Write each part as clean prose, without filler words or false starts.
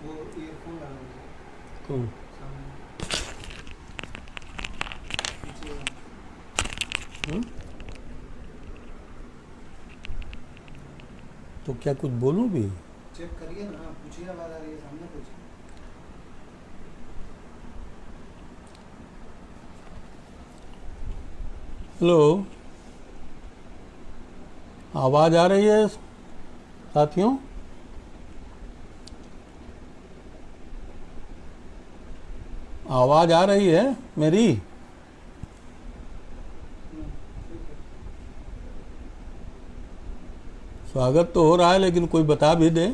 वो ईयरफोन लगा हुआ है कौन? सामने पीछे वाला। हम्म? तो क्या कुछ बोलूं भी? चेक करिए ना, पूछिए आवाज़ आ रही है सामने कुछ। हेलो, आवाज़ आ रही है साथियों? आवाज़ आ रही है मेरी? ठीक है। स्वागत तो हो रहा है, लेकिन कोई बता भी दे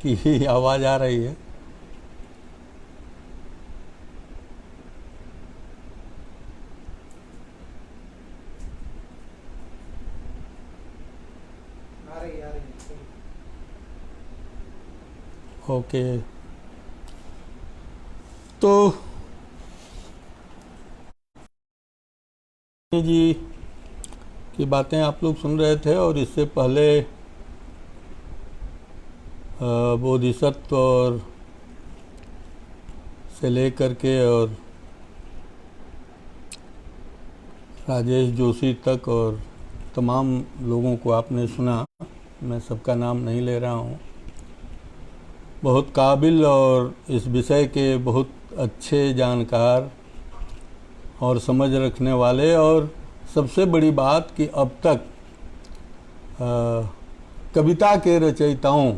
कि आवाज़ आ रही है। आ रही है चलो। ओके, तो जी की बातें आप लोग सुन रहे थे, और इससे पहले बोधिसत्व और से लेकर के और राजेश जोशी तक और तमाम लोगों को आपने सुना। मैं सबका नाम नहीं ले रहा हूँ। बहुत काबिल और इस विषय के बहुत अच्छे जानकार और समझ रखने वाले, और सबसे बड़ी बात कि अब तक कविता के रचयिताओं,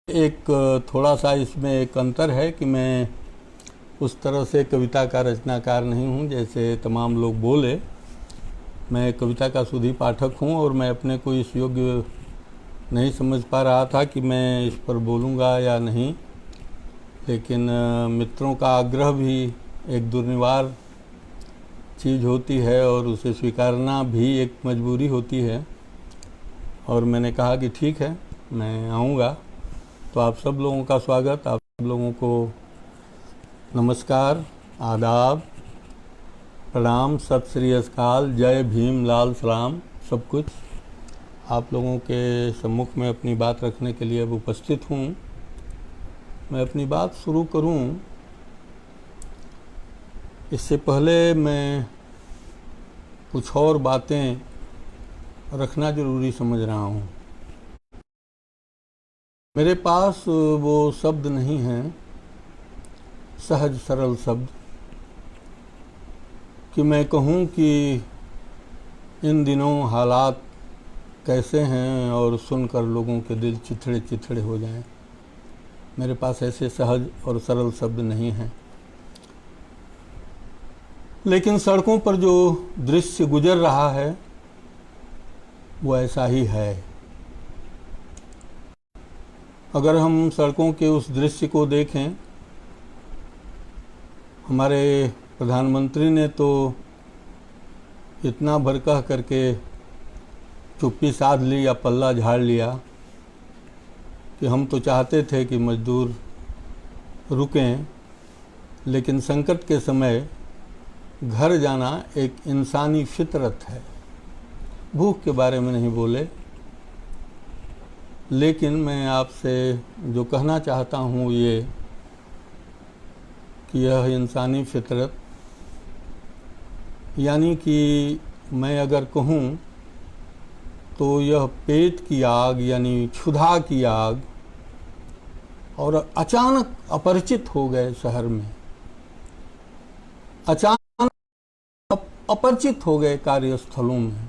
एक थोड़ा सा इसमें एक अंतर है कि मैं उस तरह से कविता का रचनाकार नहीं हूँ जैसे तमाम लोग बोले। मैं कविता का शुद्ध पाठक हूँ, और मैं अपने को इस योग्य नहीं समझ पा रहा था कि मैं इस पर बोलूँगा या नहीं, लेकिन मित्रों का आग्रह भी एक दुर्निवार चीज़ होती है, और उसे स्वीकारना भी एक मजबूरी होती है। और मैंने कहा कि ठीक है, मैं आऊँगा। तो आप सब लोगों का स्वागत, आप सब लोगों को नमस्कार, आदाब, प्रणाम, सत श्री अकाल, जय भीम, लाल सलाम, सब कुछ आप लोगों के सम्मुख में अपनी बात रखने के लिए अब उपस्थित हूँ। मैं अपनी बात शुरू करूँ इससे पहले मैं कुछ और बातें रखना ज़रूरी समझ रहा हूँ। मेरे पास वो शब्द नहीं हैं, सहज सरल शब्द, कि मैं कहूँ कि इन दिनों हालात कैसे हैं और सुनकर लोगों के दिल चिथड़े चिथड़े हो जाएं। मेरे पास ऐसे सहज और सरल शब्द नहीं हैं, लेकिन सड़कों पर जो दृश्य गुजर रहा है वो ऐसा ही है। अगर हम सड़कों के उस दृश्य को देखें, हमारे प्रधानमंत्री ने तो इतना भर कह करके चुप्पी साध ली या पल्ला झाड़ लिया कि हम तो चाहते थे कि मजदूर रुकें, लेकिन संकट के समय घर जाना एक इंसानी फितरत है। भूख के बारे में नहीं बोले, लेकिन मैं आपसे जो कहना चाहता हूँ ये कि यह इंसानी फितरत, यानी कि मैं अगर कहूँ तो यह पेट की आग यानी क्षुधा की आग, और अचानक अपरिचित हो गए शहर में, अचानक अपरिचित हो गए कार्यस्थलों में।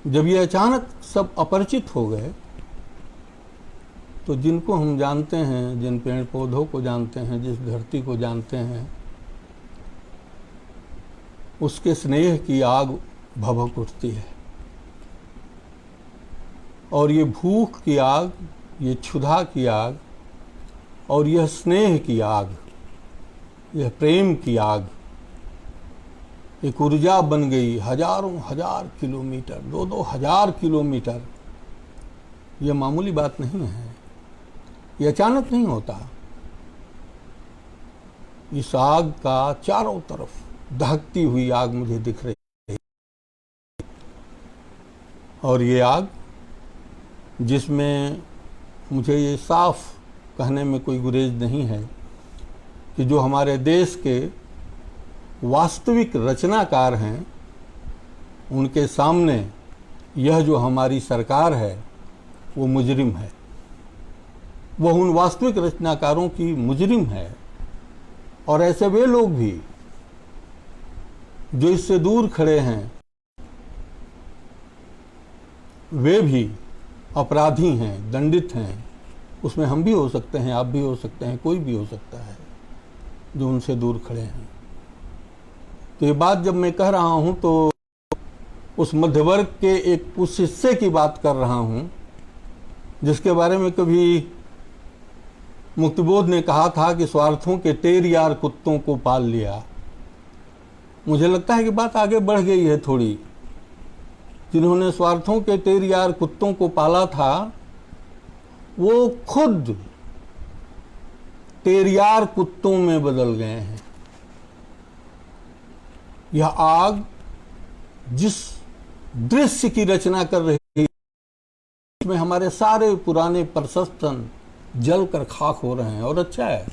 जब ये अचानक सब अपरिचित हो गए तो जिनको हम जानते हैं, जिन पेड़ पौधों को जानते हैं, जिस धरती को जानते हैं, उसके स्नेह की आग भभक उठती है। और ये भूख की आग, ये क्षुधा की आग, और यह स्नेह की आग, यह प्रेम की आग एक ऊर्जा बन गई। हजारों हजार किलोमीटर, 2-2 हजार किलोमीटर, यह मामूली बात नहीं है। ये अचानक नहीं होता। इस आग का चारों तरफ दहकती हुई आग मुझे दिख रही है, और ये आग जिसमें मुझे ये साफ कहने में कोई गुरेज नहीं है कि जो हमारे देश के वास्तविक रचनाकार हैं उनके सामने यह जो हमारी सरकार है वो मुजरिम है। वह उन वास्तविक रचनाकारों की मुजरिम है और ऐसे वे लोग भी जो इससे दूर खड़े हैं वे भी अपराधी हैं, दंडित हैं। उसमें हम भी हो सकते हैं, आप भी हो सकते हैं, कोई भी हो सकता है जो उनसे दूर खड़े हैं। तो ये बात जब मैं कह रहा हूं तो उस मध्य वर्ग के एक उस हिस्से की बात कर रहा हूं जिसके बारे में कभी मुक्तिबोध ने कहा था कि स्वार्थों के टेर यार कुत्तों को पाल लिया। मुझे लगता है कि बात आगे बढ़ गई है थोड़ी। जिन्होंने स्वार्थों के टेर यार कुत्तों को पाला था वो खुद टेरियार कुत्तों में बदल गए हैं। यह आग जिस दृश्य की रचना कर रही है उसमें हमारे सारे पुराने परसेप्शन जल कर खाक हो रहे हैं। और अच्छा है,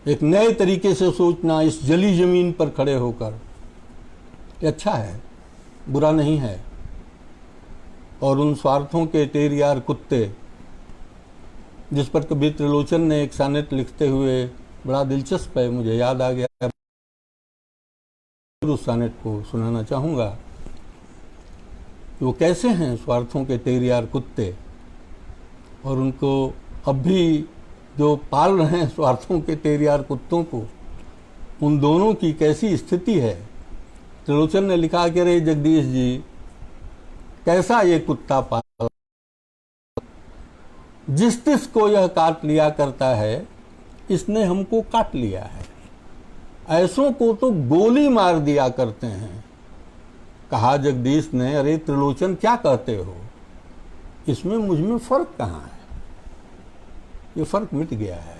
एक नए तरीके से सोचना इस जली जमीन पर खड़े होकर, ये अच्छा है, बुरा नहीं है। और उन स्वार्थों के टेर यार कुत्ते जिस पर कवि त्रिलोचन ने एक सानेट लिखते हुए, बड़ा दिलचस्प है, मुझे याद आ गया, उस सानेट को सुनाना चाहूंगा। वो कैसे हैं स्वार्थों के टेर यार कुत्ते और उनको अब भी जो पाल रहे हैं स्वार्थों के टेर यार कुत्तों को, उन दोनों की कैसी स्थिति है। त्रिलोचन ने लिखा कि रे जगदीश जी, कैसा ये कुत्ता पाला, जिस तिस को यह काट लिया करता है, इसने हमको काट लिया है। ऐसों को तो गोली मार दिया करते हैं। कहा जगदीश ने, अरे त्रिलोचन क्या कहते हो, इसमें मुझ में फर्क कहाँ है? ये फर्क मिट गया है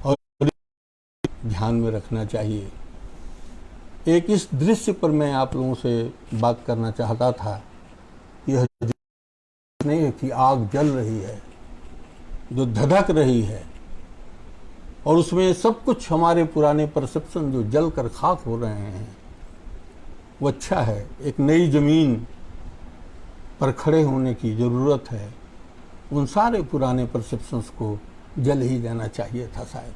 और ध्यान में रखना चाहिए। एक इस दृश्य पर मैं आप लोगों से बात करना चाहता था। यह नहीं है कि आग जल रही है, जो धधक रही है और उसमें सब कुछ हमारे पुराने परसेप्शन जो जल कर खाक हो रहे हैं, वो अच्छा है। एक नई जमीन पर खड़े होने की ज़रूरत है। उन सारे पुराने परसेप्शंस को जल ही जाना चाहिए था शायद,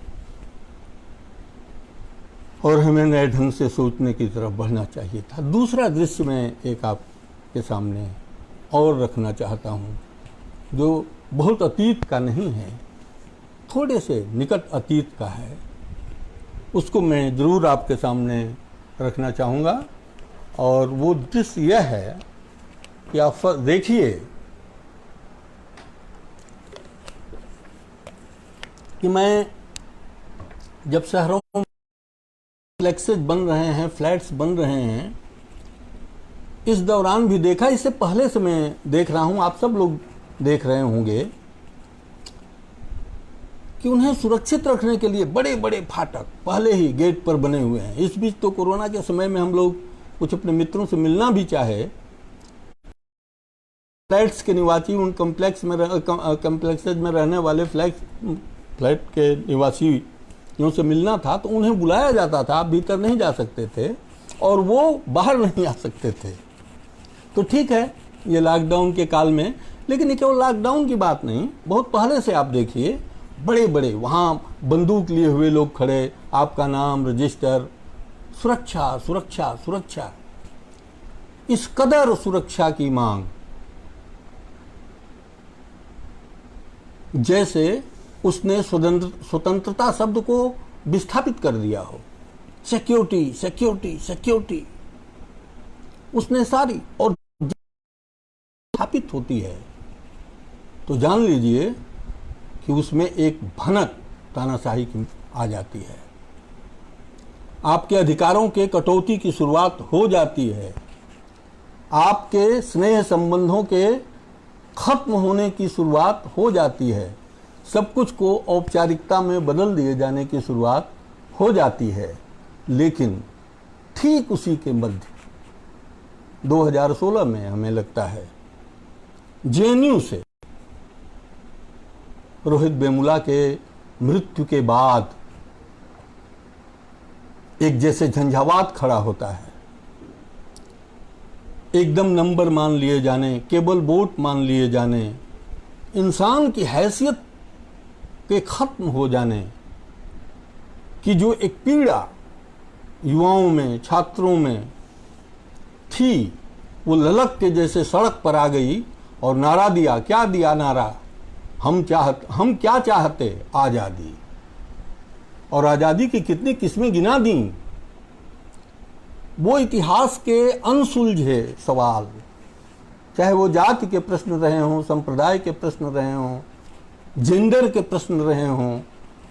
और हमें नए ढंग से सोचने की तरफ बढ़ना चाहिए था। दूसरा दृश्य मैं एक आपके सामने और रखना चाहता हूँ जो बहुत अतीत का नहीं है, थोड़े से निकट अतीत का है। उसको मैं ज़रूर आपके सामने रखना चाहूँगा। और वो दृश्य यह है कि आप देखिए कि मैं जब शहरों में फ्लैक्सेज बन रहे हैं, फ्लैट्स बन रहे हैं, इस दौरान भी देखा, इससे पहले से मैं देख रहा हूं, आप सब लोग देख रहे होंगे कि उन्हें सुरक्षित रखने के लिए बड़े बड़े फाटक पहले ही गेट पर बने हुए हैं। इस बीच तो कोरोना के समय में हम लोग कुछ अपने मित्रों से मिलना भी चाहे, फ्लैट्स के निवासी, उन कम्प्लेक्सेज में रहने वाले फ्लैट के निवासियों से मिलना था तो उन्हें बुलाया जाता था। आप भीतर नहीं जा सकते थे और वो बाहर नहीं आ सकते थे। तो ठीक है, ये लॉकडाउन के काल में, लेकिन ये केवल लॉकडाउन की बात नहीं, बहुत पहले से आप देखिए बड़े बड़े वहाँ बंदूक लिए हुए लोग खड़े, आपका नाम, रजिस्टर, सुरक्षा सुरक्षा सुरक्षा। इस कदर सुरक्षा की मांग, जैसे उसने स्वतंत्रता शब्द को विस्थापित कर दिया हो। सिक्योरिटी सिक्योरिटी सिक्योरिटी उसने सारी, और स्थापित होती है तो जान लीजिए कि उसमें एक भनक तानाशाही की आ जाती है। आपके अधिकारों के कटौती की शुरुआत हो जाती है। आपके स्नेह संबंधों के खत्म होने की शुरुआत हो जाती है। सब कुछ को औपचारिकता में बदल दिए जाने की शुरुआत हो जाती है। लेकिन ठीक उसी के मध्य 2016 में हमें लगता है जेएनयू से रोहित वेमुला के मृत्यु के बाद एक जैसे झंझावात खड़ा होता है, एकदम नंबर मान लिए जाने, केवल वोट मान लिए जाने, इंसान की हैसियत के खत्म हो जाने की जो एक पीड़ा युवाओं में, छात्रों में थी, वो ललक के जैसे सड़क पर आ गई और नारा दिया। क्या दिया नारा? हम क्या चाहते? आज़ादी। और आज़ादी की कितनी किस्में गिना दी। वो इतिहास के अनसुलझे सवाल, चाहे वो जाति के प्रश्न रहे हों, संप्रदाय के प्रश्न रहे हों, जेंडर के प्रश्न रहे हों,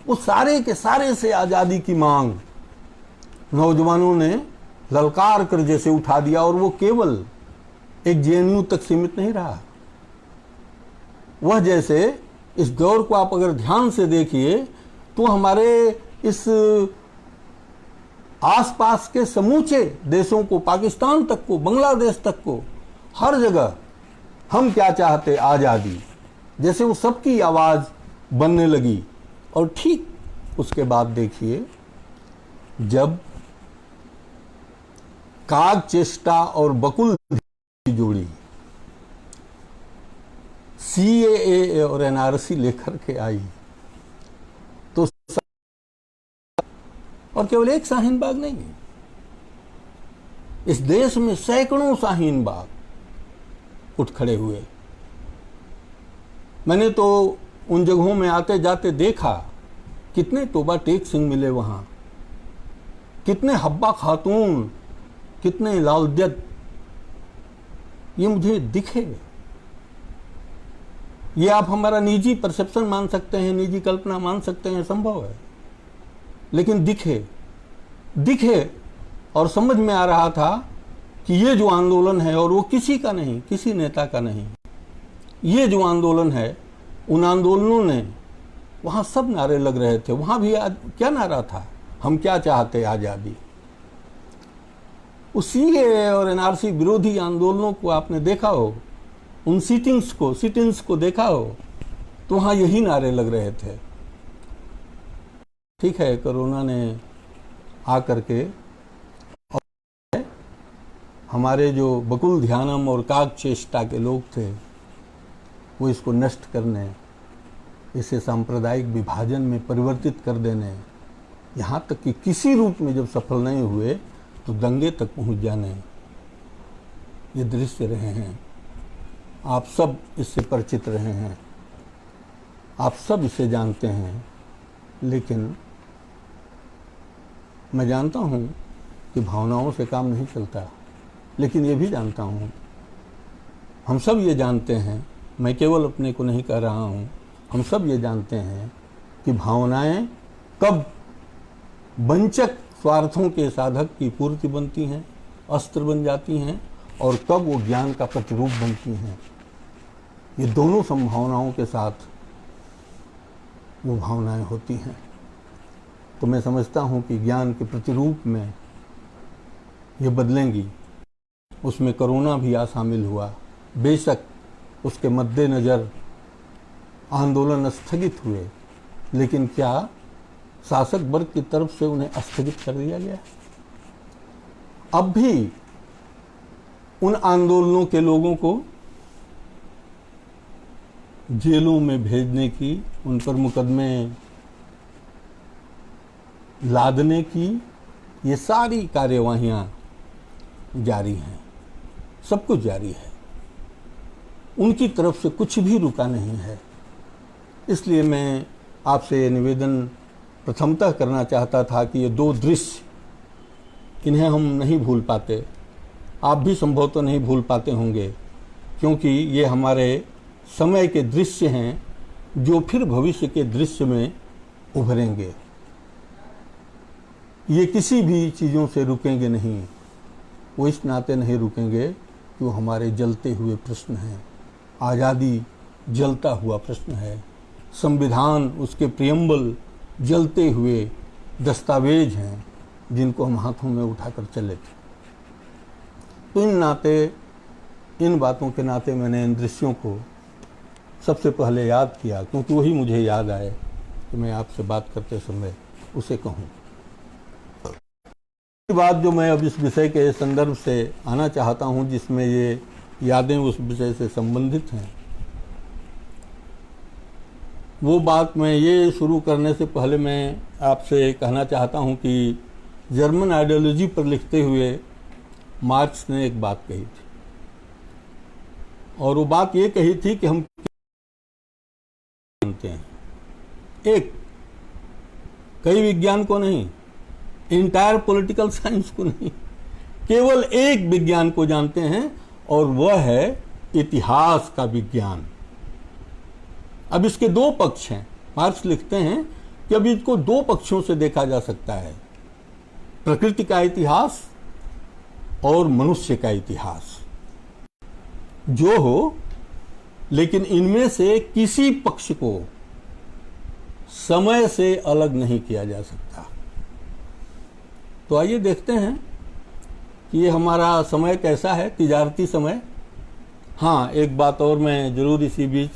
वो सारे के सारे से आज़ादी की मांग नौजवानों ने ललकार कर जैसे उठा दिया। और वो केवल एक जेएनयू तक सीमित नहीं रहा। वह जैसे इस दौर को आप अगर ध्यान से देखिए तो हमारे इस आसपास के समूचे देशों को, पाकिस्तान तक को, बांग्लादेश तक को, हर जगह हम क्या चाहते? आज़ादी। जैसे वो सबकी आवाज़ बनने लगी। और ठीक उसके बाद देखिए, जब काग चेष्टा और बकुल की जोड़ी सीएए और एनआरसी लेकर के आई तो, और केवल एक शाहीन बाग नहीं है, इस देश में सैकड़ों शाहीन बाग उठ खड़े हुए। मैंने तो उन जगहों में आते जाते देखा, कितने तोबा टेक सिंह मिले वहां, कितने हब्बा खातून, कितने लालजद, ये मुझे दिखे। ये आप हमारा निजी परसेप्शन मान सकते हैं, निजी कल्पना मान सकते हैं, संभव है, लेकिन दिखे और समझ में आ रहा था कि ये जो आंदोलन है, और वो किसी का नहीं, किसी नेता का नहीं, ये जो आंदोलन है, उन आंदोलनों ने, वहां सब नारे लग रहे थे। वहां भी क्या नारा था? हम क्या चाहते? आज़ादी। उस सीएए और एनआरसी विरोधी आंदोलनों को आपने देखा हो, उन सिटिंग्स को देखा हो, तो वहां यही नारे लग रहे थे। ठीक है, कोरोना ने आकर के और हमारे जो बकुल ध्यानम और काग चेष्टा के लोग थे, वो इसको नष्ट करने, इसे सांप्रदायिक विभाजन में परिवर्तित कर देने, यहाँ तक कि किसी रूप में जब सफल नहीं हुए तो दंगे तक पहुँच जाने, ये दृश्य रहे हैं। आप सब इससे परिचित रहे हैं, आप सब इसे जानते हैं। लेकिन मैं जानता हूँ कि भावनाओं से काम नहीं चलता, लेकिन ये भी जानता हूँ, हम सब ये जानते हैं, मैं केवल अपने को नहीं कह रहा हूँ, हम सब ये जानते हैं कि भावनाएं कब वंचक स्वार्थों के साधक की पूर्ति बनती हैं, अस्त्र बन जाती हैं, और कब वो ज्ञान का प्रतिरूप बनती हैं। ये दोनों संभावनाओं के साथ वो भावनाएं होती हैं। तो मैं समझता हूँ कि ज्ञान के प्रतिरूप में ये बदलेंगी। उसमें कोरोना भी आ शामिल हुआ। बेशक उसके मद्देनज़र आंदोलन स्थगित हुए, लेकिन क्या शासक वर्ग की तरफ से उन्हें स्थगित कर दिया गया? अब भी उन आंदोलनों के लोगों को जेलों में भेजने की, उन पर मुकदमे लादने की, ये सारी कार्यवाहियां जारी हैं, सब कुछ जारी है। उनकी तरफ से कुछ भी रुका नहीं है। इसलिए मैं आपसे निवेदन प्रथमतः करना चाहता था कि ये दो दृश्य, इन्हें हम नहीं भूल पाते, आप भी संभवतः नहीं भूल पाते होंगे, क्योंकि ये हमारे समय के दृश्य हैं जो फिर भविष्य के दृश्य में उभरेंगे। ये किसी भी चीज़ों से रुकेंगे नहीं, वो इस नाते नहीं रुकेंगे कि वो हमारे जलते हुए प्रश्न हैं। आज़ादी जलता हुआ प्रश्न है, संविधान, उसके प्रियम्बल जलते हुए दस्तावेज हैं जिनको हम हाथों में उठाकर चले थे। तो इन नाते इन बातों के नाते मैंने इन दृश्यों को सबसे पहले याद किया, क्योंकि वही मुझे याद आए कि मैं आपसे बात करते समय उसे कहूँ। बात जो मैं अब इस विषय के संदर्भ से आना चाहता हूँ, जिसमें ये यादें उस विषय से संबंधित हैं, वो बात मैं ये शुरू करने से पहले मैं आपसे कहना चाहता हूँ कि जर्मन आइडियोलॉजी पर लिखते हुए मार्क्स ने एक बात कही थी, और वो बात ये कही थी कि हम जानते हैं, एक कई विज्ञान को नहीं, इंटायर पॉलिटिकल साइंस को नहीं, केवल एक विज्ञान को जानते हैं, और वह है इतिहास का विज्ञान। अब इसके दो पक्ष हैं। मार्क्स लिखते हैं कि अब इसको दो पक्षों से देखा जा सकता है, प्रकृति का इतिहास और मनुष्य का इतिहास। जो हो, लेकिन इनमें से किसी पक्ष को समय से अलग नहीं किया जा सकता। तो आइए देखते हैं कि ये हमारा समय कैसा है, तिजारती समय। हाँ, एक बात और मैं जरूर इसी बीच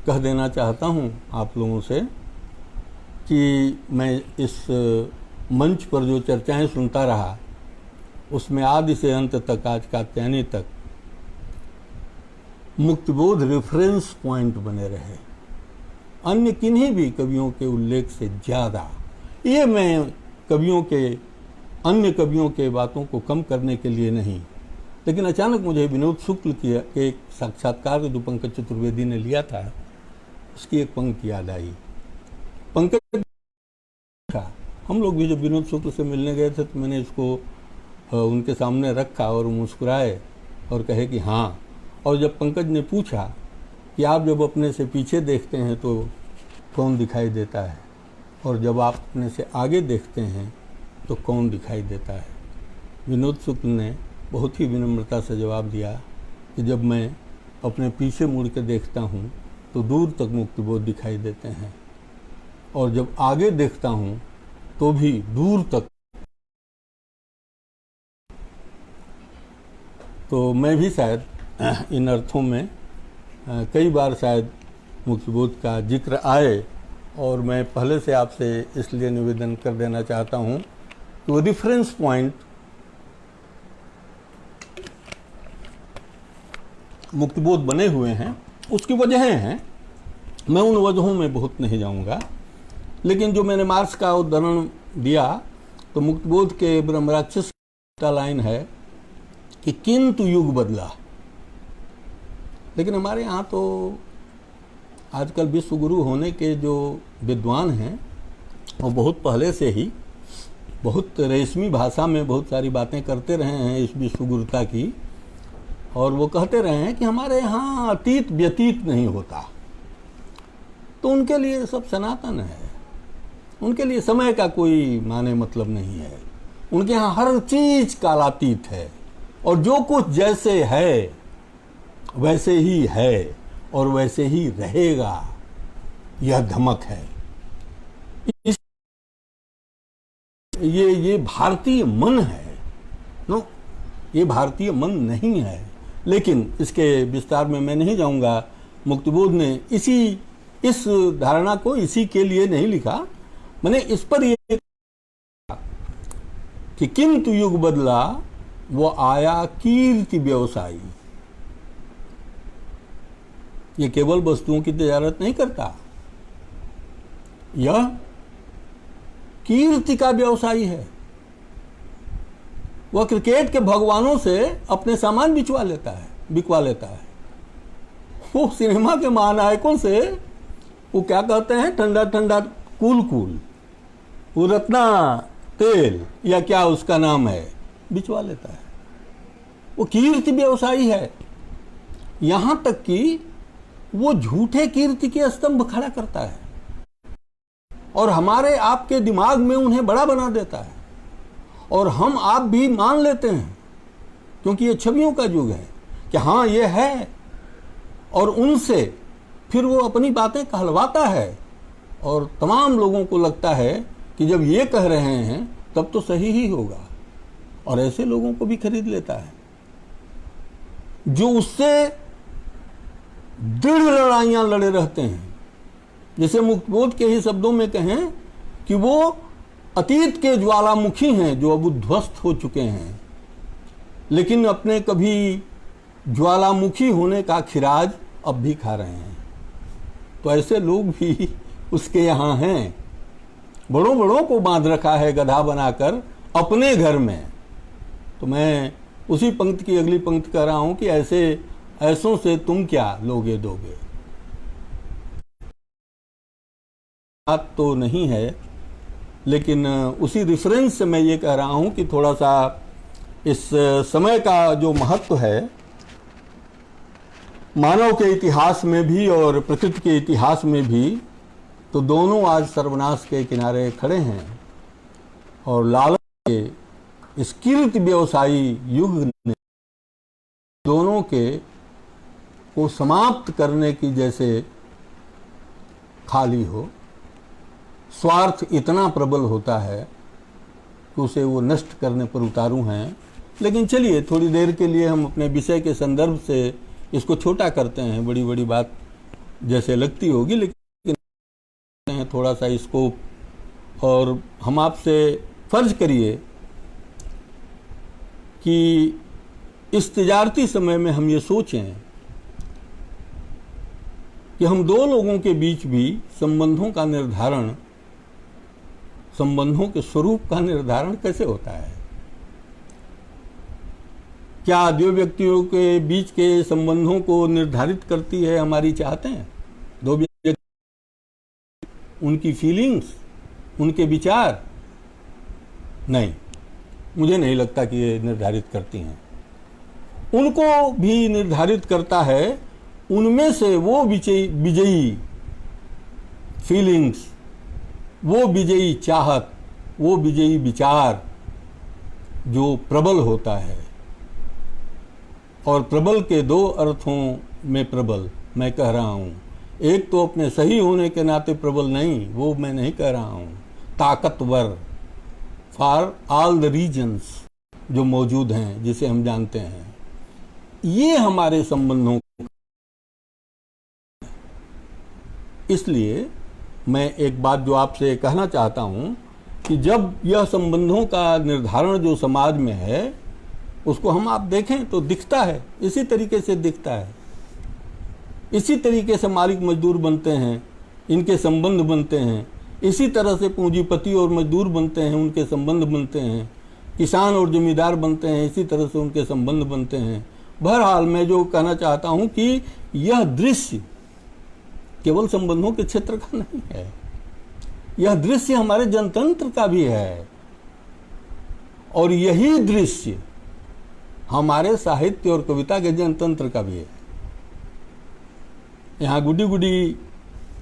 कह देना चाहता हूँ आप लोगों से कि मैं इस मंच पर जो चर्चाएं सुनता रहा, उसमें आदि से अंत तक, आज कात्यायनी तक, मुक्तिबोध रेफरेंस पॉइंट बने रहे, अन्य किन्हीं भी कवियों के उल्लेख से ज़्यादा। ये मैं अन्य कवियों के बातों को कम करने के लिए नहीं, लेकिन अचानक मुझे विनोद शुक्ल के एक साक्षात्कार जो पंकज चतुर्वेदी ने लिया था, उसकी एक पंक्ति याद आई। पंकज, हम लोग भी जब विनोद शुक्ल से मिलने गए थे तो मैंने इसको उनके सामने रखा और मुस्कुराए और कहे कि हाँ। और जब पंकज ने पूछा कि आप जब अपने से पीछे देखते हैं तो कौन दिखाई देता है, और जब आप अपने से आगे देखते हैं तो कौन दिखाई देता है, विनोद शुक्ल ने बहुत ही विनम्रता से जवाब दिया कि जब मैं अपने पीछे मुड़ के देखता हूँ तो दूर तक मुक्तिबोध दिखाई देते हैं, और जब आगे देखता हूँ तो भी दूर तक। तो मैं भी शायद इन अर्थों में कई बार शायद मुक्तिबोध का जिक्र आए, और मैं पहले से आपसे इसलिए निवेदन कर देना चाहता हूँ कि वो रेफरेंस पॉइंट मुक्तिबोध बने हुए हैं, उसकी वजहें हैं। मैं उन वजहों में बहुत नहीं जाऊंगा, लेकिन जो मैंने मार्क्स का उदाहरण दिया, तो मुक्तिबोध के ब्रह्मराक्षस का लाइन है कि किंतु युग बदला। लेकिन हमारे यहाँ तो आजकल विश्व गुरु होने के जो विद्वान हैं, वो बहुत पहले से ही बहुत रेशमी भाषा में बहुत सारी बातें करते रहे हैं इस विश्व गुरुता की, और वो कहते रहे हैं कि हमारे यहाँ अतीत व्यतीत नहीं होता। तो उनके लिए सब सनातन है, उनके लिए समय का कोई माने मतलब नहीं है। उनके यहाँ हर चीज कालातीत है, और जो कुछ जैसे है वैसे ही है और वैसे ही रहेगा, यह धमक है। ये भारतीय मन है, नो, ये भारतीय मन नहीं है। लेकिन इसके विस्तार में मैं नहीं जाऊंगा। मुक्तिबोध ने इस धारणा को इसी के लिए नहीं लिखा, मैंने इस पर ये कि किंतु युग बदला, वो आया कीर्ति व्यवसायी। ये केवल वस्तुओं की तजारत नहीं करता, यह कीर्ति का व्यवसायी है। वह क्रिकेट के भगवानों से अपने सामान बिकवा लेता है। वो सिनेमा के महानायकों से वो क्या कहते हैं, ठंडा ठंडा कूल, वो रत्ना तेल या क्या उसका नाम है, बिचवा लेता है। वो कीर्ति व्यवसायी है। यहां तक कि वो झूठे कीर्ति के स्तंभ खड़ा करता है और हमारे आपके दिमाग में उन्हें बड़ा बना देता है, और हम आप भी मान लेते हैं, क्योंकि ये छवियों का युग है कि हाँ ये है, और उनसे फिर वो अपनी बातें कहलवाता है, और तमाम लोगों को लगता है कि जब ये कह रहे हैं तब तो सही ही होगा, और ऐसे लोगों को भी खरीद लेता है। जो उससे दृढ़ लड़ाइयां लड़े रहते हैं। जैसे मुक्तबोध के ही शब्दों में कहें कि वो अतीत के ज्वालामुखी हैं जो अब उद्ध्वस्त हो चुके हैं, लेकिन अपने कभी ज्वालामुखी होने का खिराज अब भी खा रहे हैं। तो ऐसे लोग भी उसके यहाँ हैं। बड़ों बड़ों को बांध रखा है गधा बनाकर अपने घर में। तो मैं उसी पंक्ति की अगली पंक्ति कह रहा हूं कि ऐसों से तुम क्या लोगे दोगे। बात तो नहीं है, लेकिन उसी रिफरेंस से मैं ये कह रहा हूं कि थोड़ा सा इस समय का जो महत्व है मानव के इतिहास में भी और प्रकृति के इतिहास में भी, तो दोनों आज सर्वनाश के किनारे खड़े हैं। और लालच के इस कीर्ति व्यवसायी युग ने दोनों के को समाप्त करने की जैसे खाली हो। स्वार्थ इतना प्रबल होता है कि उसे वो नष्ट करने पर उतारू हैं। लेकिन चलिए थोड़ी देर के लिए हम अपने विषय के संदर्भ से इसको छोटा करते हैं। बड़ी बड़ी बात जैसे लगती होगी, लेकिन थोड़ा सा स्कोप। और हम आपसे फर्ज करिए कि इस तिजारती समय में हम ये सोचें कि हम दो लोगों के बीच भी संबंधों का निर्धारण, संबंधों के स्वरूप का निर्धारण कैसे होता है। क्या दो व्यक्तियों के बीच के संबंधों को निर्धारित करती है हमारी चाहतें? दो व्यक्ति, उनकी फीलिंग्स, उनके विचार? नहीं, मुझे नहीं लगता कि ये निर्धारित करती हैं। उनको भी निर्धारित करता है उनमें से वो विजयी फीलिंग्स, वो विजयी चाहत, वो विजयी विचार जो प्रबल होता है। और प्रबल के दो अर्थों में प्रबल मैं कह रहा हूं। एक तो अपने सही होने के नाते प्रबल नहीं, वो मैं नहीं कह रहा हूं। ताकतवर फॉर ऑल द रीजन्स जो मौजूद हैं, जिसे हम जानते हैं, ये हमारे संबंधों। इसलिए मैं एक बात जो आपसे कहना चाहता हूं कि जब यह संबंधों का निर्धारण जो समाज में है, उसको हम आप देखें तो दिखता है, इसी तरीके से दिखता है। इसी तरीके से मालिक मजदूर बनते हैं, इनके संबंध बनते हैं। इसी तरह से पूंजीपति और मजदूर बनते हैं, उनके संबंध बनते हैं। किसान और जमींदार बनते हैं, इसी तरह से उनके संबंध बनते हैं। बहरहाल मैं जो कहना चाहता हूं कि यह दृश्य केवल संबंधों के क्षेत्र का नहीं है, यह दृश्य हमारे जनतंत्र का भी है। और यही दृश्य हमारे साहित्य और कविता के जनतंत्र का भी है। यहां गुडी गुडी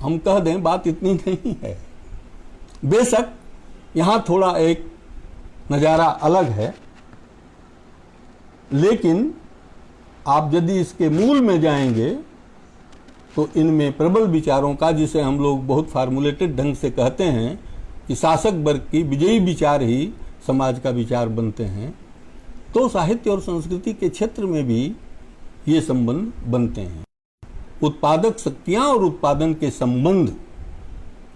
हम कह दें, बात इतनी नहीं है। बेशक यहां थोड़ा एक नज़ारा अलग है, लेकिन आप यदि इसके मूल में जाएंगे तो इनमें प्रबल विचारों का, जिसे हम लोग बहुत फार्मूलेटेड ढंग से कहते हैं कि शासक वर्ग की विजयी विचार ही समाज का विचार बनते हैं, तो साहित्य और संस्कृति के क्षेत्र में भी ये संबंध बनते हैं। उत्पादक शक्तियां और उत्पादन के संबंध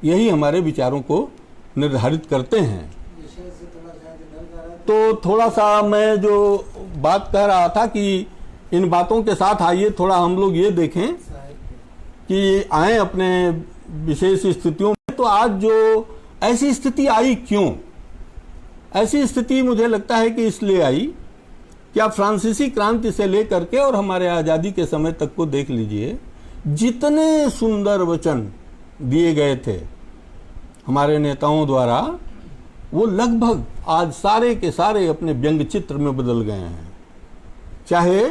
यही हमारे विचारों को निर्धारित करते हैं। तो थोड़ा सा मैं जो बात कह रहा था कि इन बातों के साथ आइए थोड़ा हम लोग ये देखें कि आए अपने विशेष स्थितियों में। तो आज जो ऐसी स्थिति आई, क्यों ऐसी स्थिति मुझे लगता है कि इसलिए आई कि आप फ्रांसीसी क्रांति से लेकर के और हमारे आज़ादी के समय तक को देख लीजिए, जितने सुंदर वचन दिए गए थे हमारे नेताओं द्वारा, वो लगभग आज सारे के सारे अपने व्यंग चित्र में बदल गए हैं। चाहे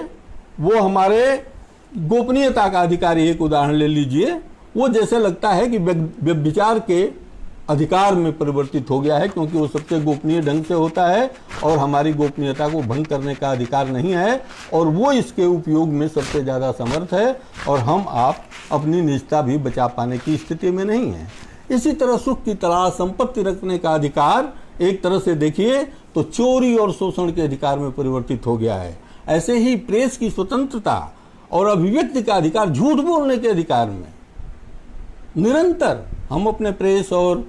वो हमारे गोपनीयता का अधिकारी, एक उदाहरण ले लीजिए, वो जैसे लगता है कि व्यभिचार के अधिकार में परिवर्तित हो गया है, क्योंकि वो सबसे गोपनीय ढंग से होता है और हमारी गोपनीयता को भंग करने का अधिकार नहीं है, और वो इसके उपयोग में सबसे ज़्यादा समर्थ है, और हम आप अपनी निजता भी बचा पाने की स्थिति में नहीं है। इसी तरह सुख की तलाश, संपत्ति रखने का अधिकार एक तरह से देखिए तो चोरी और शोषण के अधिकार में परिवर्तित हो गया है। ऐसे ही प्रेस की स्वतंत्रता और अभिव्यक्ति का अधिकार, झूठ बोलने के अधिकार में निरंतर हम अपने प्रेस और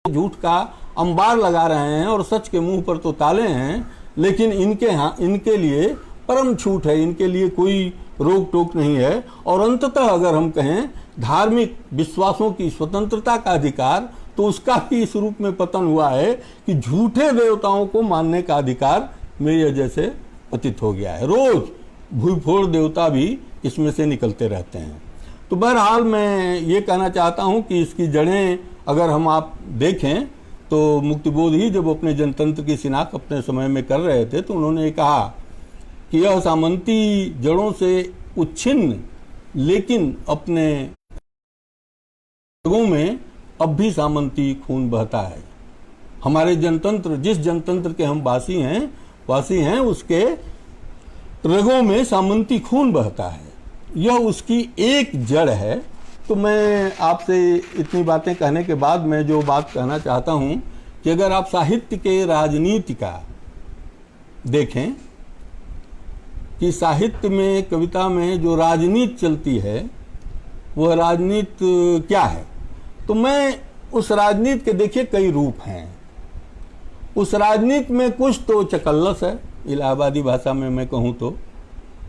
झूठ का अंबार लगा रहे हैं और सच के मुंह पर तो ताले हैं, लेकिन इनके लिए परम छूट है, इनके लिए कोई रोक टोक नहीं है। और अंततः अगर हम कहें धार्मिक विश्वासों की स्वतंत्रता का अधिकार, तो उसका भी इस रूप में पतन हुआ है कि झूठे देवताओं को मानने का अधिकार मेरे जैसे पतित हो गया है। रोज भूफोड़ देवता भी इसमें से निकलते रहते हैं। तो बहरहाल मैं ये कहना चाहता हूँ कि इसकी जड़ें अगर हम आप देखें तो मुक्तिबोध ही जब अपने जनतंत्र की शिनाख्त अपने समय में कर रहे थे तो उन्होंने ये कहा कि यह सामंती जड़ों से उच्छिन्न लेकिन अपने रगों में अब भी सामंती खून बहता है। हमारे जनतंत्र, जिस जनतंत्र के हम वासी हैं उसके रगों में सामंती खून बहता है, यह उसकी एक जड़ है। तो मैं आपसे इतनी बातें कहने के बाद मैं जो बात कहना चाहता हूं कि अगर आप साहित्य के राजनीति का देखें कि साहित्य में, कविता में जो राजनीति चलती है वह राजनीति क्या है, तो मैं उस राजनीति के देखिए कई रूप हैं। उस राजनीति में कुछ तो चकल्लस है, इलाहाबादी भाषा में मैं कहूँ तो,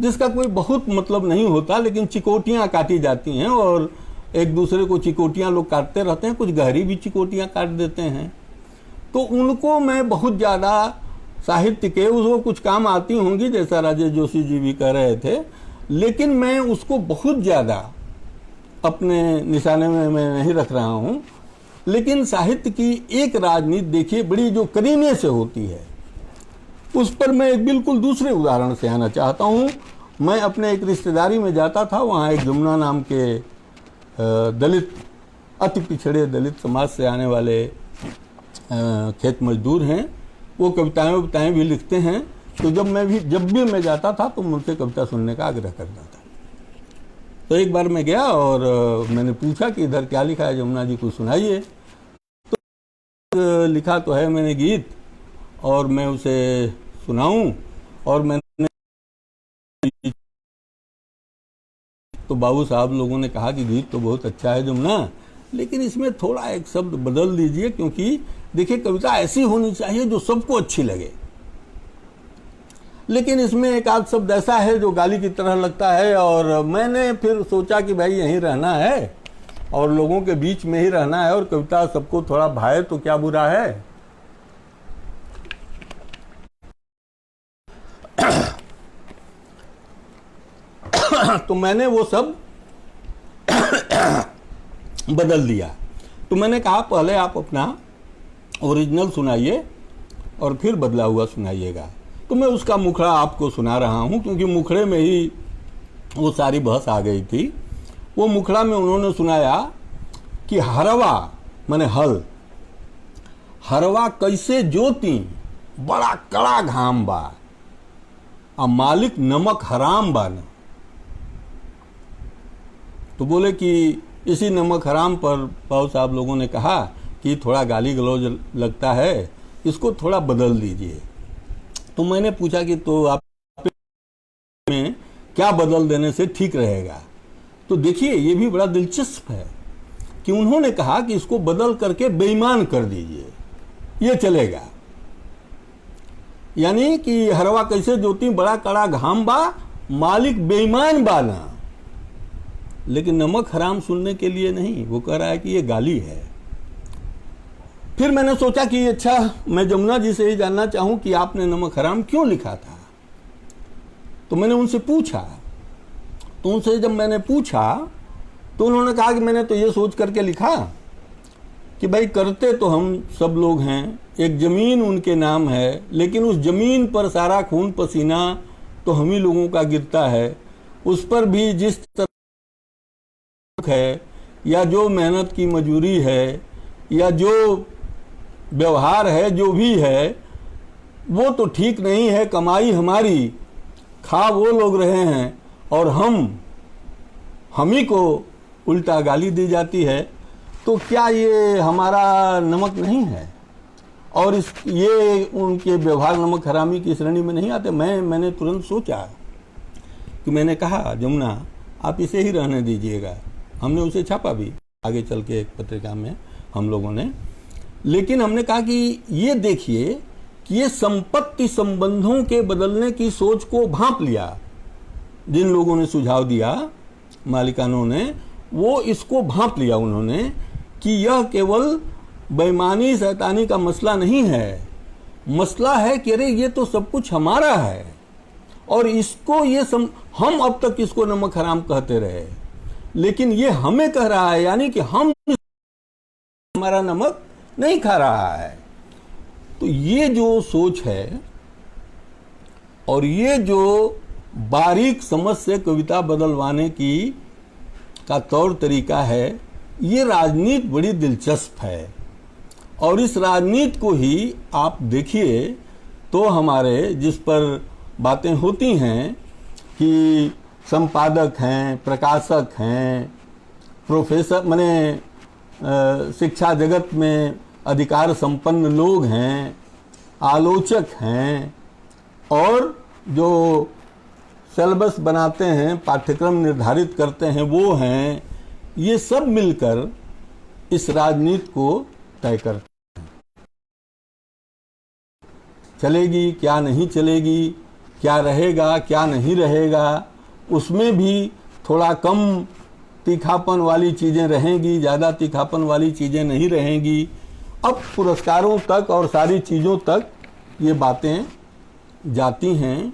जिसका कोई बहुत मतलब नहीं होता, लेकिन चिकोटियाँ काटी जाती हैं और एक दूसरे को चिकोटियाँ लोग काटते रहते हैं, कुछ गहरी भी चिकोटियाँ काट देते हैं। तो उनको मैं बहुत ज़्यादा साहित्य के उसको कुछ काम आती होंगी, जैसा राजेश जोशी जी भी कह रहे थे, लेकिन मैं उसको बहुत ज़्यादा अपने निशाने में मैं नहीं रख रहा हूँ। लेकिन साहित्य की एक राजनीति देखिए बड़ी जो करीने से होती है, उस पर मैं एक बिल्कुल दूसरे उदाहरण से आना चाहता हूँ। मैं अपने एक रिश्तेदारी में जाता था, वहाँ एक जमुना नाम के दलित, अति पिछड़े दलित समाज से आने वाले खेत मजदूर हैं। वो कविताएं भी लिखते हैं। तो जब भी मैं जाता था तो मुझसे कविता सुनने का आग्रह करता था। तो एक बार मैं गया और मैंने पूछा कि इधर क्या लिखा है जमुना जी, को सुनाइए। तो लिखा तो है मैंने गीत, और मैं उसे सुनाऊं, और मैंने तो बाबू साहब लोगों ने कहा कि गीत तो बहुत अच्छा है जमुना, लेकिन इसमें थोड़ा एक शब्द बदल दीजिए, क्योंकि देखिए कविता ऐसी होनी चाहिए जो सबको अच्छी लगे, लेकिन इसमें एक आध शब्द ऐसा है जो गाली की तरह लगता है। और मैंने फिर सोचा कि भाई यहीं रहना है और लोगों के बीच में ही रहना है, और कविता सबको थोड़ा भाए तो क्या बुरा है। तो मैंने वो सब बदल दिया। तो मैंने कहा पहले आप अपना ओरिजिनल सुनाइए और फिर बदला हुआ सुनाइएगा। तो मैं उसका मुखड़ा आपको सुना रहा हूं, क्योंकि मुखड़े में ही वो सारी बहस आ गई थी। वो मुखड़ा में उन्होंने सुनाया कि हरवा माने हल, हरवा कैसे जोती बड़ा कड़ा घाम बा, आ मालिक नमक हराम बा न। तो बोले कि इसी नमक हराम पर बाबू साहब लोगों ने कहा कि थोड़ा गाली गलौज लगता है, इसको थोड़ा बदल दीजिए। तो मैंने पूछा कि तो आप में क्या बदल देने से ठीक रहेगा। तो देखिए ये भी बड़ा दिलचस्प है कि उन्होंने कहा कि इसको बदल करके बेईमान कर दीजिए, ये चलेगा। यानी कि हरवा कैसे जोती बड़ा कड़ा घाम बा, मालिक बेईमान बा ना। लेकिन नमक हराम सुनने के लिए नहीं, वो कह रहा है कि ये गाली है। फिर मैंने सोचा कि अच्छा मैं जमुना जी से ही जानना चाहूं कि आपने नमक हराम क्यों लिखा था। तो मैंने उनसे पूछा, तो उनसे जब मैंने पूछा तो उन्होंने कहा कि मैंने तो ये सोच करके लिखा कि भाई करते तो हम सब लोग हैं, एक जमीन उनके नाम है, लेकिन उस जमीन पर सारा खून पसीना तो हम ही लोगों का गिरता है। उस पर भी जिस तरह है या जो मेहनत की मजूरी है या जो व्यवहार है जो भी है वो तो ठीक नहीं है। कमाई हमारी खा वो लोग रहे हैं और हम ही को उल्टा गाली दी जाती है। तो क्या ये हमारा नमक नहीं है? और इस ये उनके व्यवहार नमक हरामी की श्रेणी में नहीं आते। मैंने तुरंत सोचा कि मैंने कहा जमुना आप इसे ही रहने दीजिएगा। हमने उसे छापा भी आगे चल के एक पत्रिका में हम लोगों ने, लेकिन हमने कहा कि ये देखिए कि ये संपत्ति संबंधों के बदलने की सोच को भांप लिया। जिन लोगों ने सुझाव दिया, मालिकानों ने, वो इसको भांप लिया उन्होंने कि यह केवल बेईमानी शैतानी का मसला नहीं है, मसला है कि अरे ये तो सब कुछ हमारा है और इसको हम अब तक इसको नमक हराम कहते रहे, लेकिन ये हमें कह रहा है, यानी कि हम हमारा नमक नहीं खा रहा है। तो ये जो सोच है और ये जो बारीक समझ से कविता बदलवाने का तौर तरीका है, ये राजनीति बड़ी दिलचस्प है। और इस राजनीति को ही आप देखिए तो हमारे जिस पर बातें होती हैं कि संपादक हैं, प्रकाशक हैं, प्रोफेसर माने शिक्षा जगत में अधिकार संपन्न लोग हैं, आलोचक हैं और जो सिलेबस बनाते हैं, पाठ्यक्रम निर्धारित करते हैं, वो हैं, ये सब मिलकर इस राजनीति को तय करते हैं। चलेगी क्या नहीं चलेगी, क्या रहेगा क्या नहीं रहेगा, उसमें भी थोड़ा कम तीखापन वाली चीज़ें रहेंगी, ज़्यादा तीखापन वाली चीज़ें नहीं रहेंगी। अब पुरस्कारों तक और सारी चीज़ों तक ये बातें जाती हैं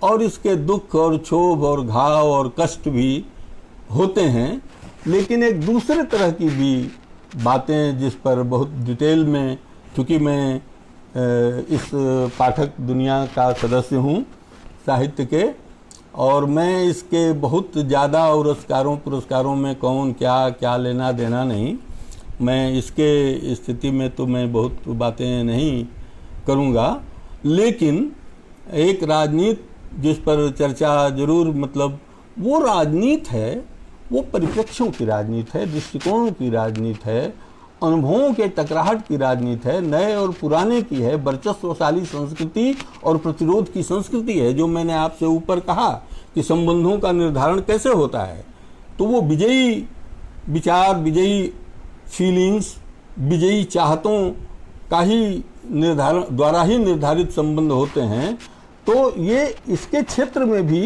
और इसके दुख और क्षोभ और घाव और कष्ट भी होते हैं। लेकिन एक दूसरे तरह की भी बातें जिस पर बहुत डिटेल में, चूँकि मैं इस पाठक दुनिया का सदस्य हूँ साहित्य के, और मैं इसके बहुत ज़्यादा पुरस्कारों में कौन क्या लेना देना नहीं, मैं इसके स्थिति में तो मैं बहुत बातें नहीं करूँगा। लेकिन एक राजनीति जिस पर चर्चा जरूर, मतलब वो राजनीति है, वो परिप्रेक्ष्यों की राजनीति है, दृष्टिकोणों की राजनीति है, अनुभवों के टकराहट की राजनीति है, नए और पुराने की है, वर्चस्वशाली संस्कृति और प्रतिरोध की संस्कृति है। जो मैंने आपसे ऊपर कहा कि संबंधों का निर्धारण कैसे होता है, तो वो विजयी विचार, विजयी फीलिंग्स, विजयी चाहतों का ही निर्धारण द्वारा ही निर्धारित संबंध होते हैं। तो ये इसके क्षेत्र में भी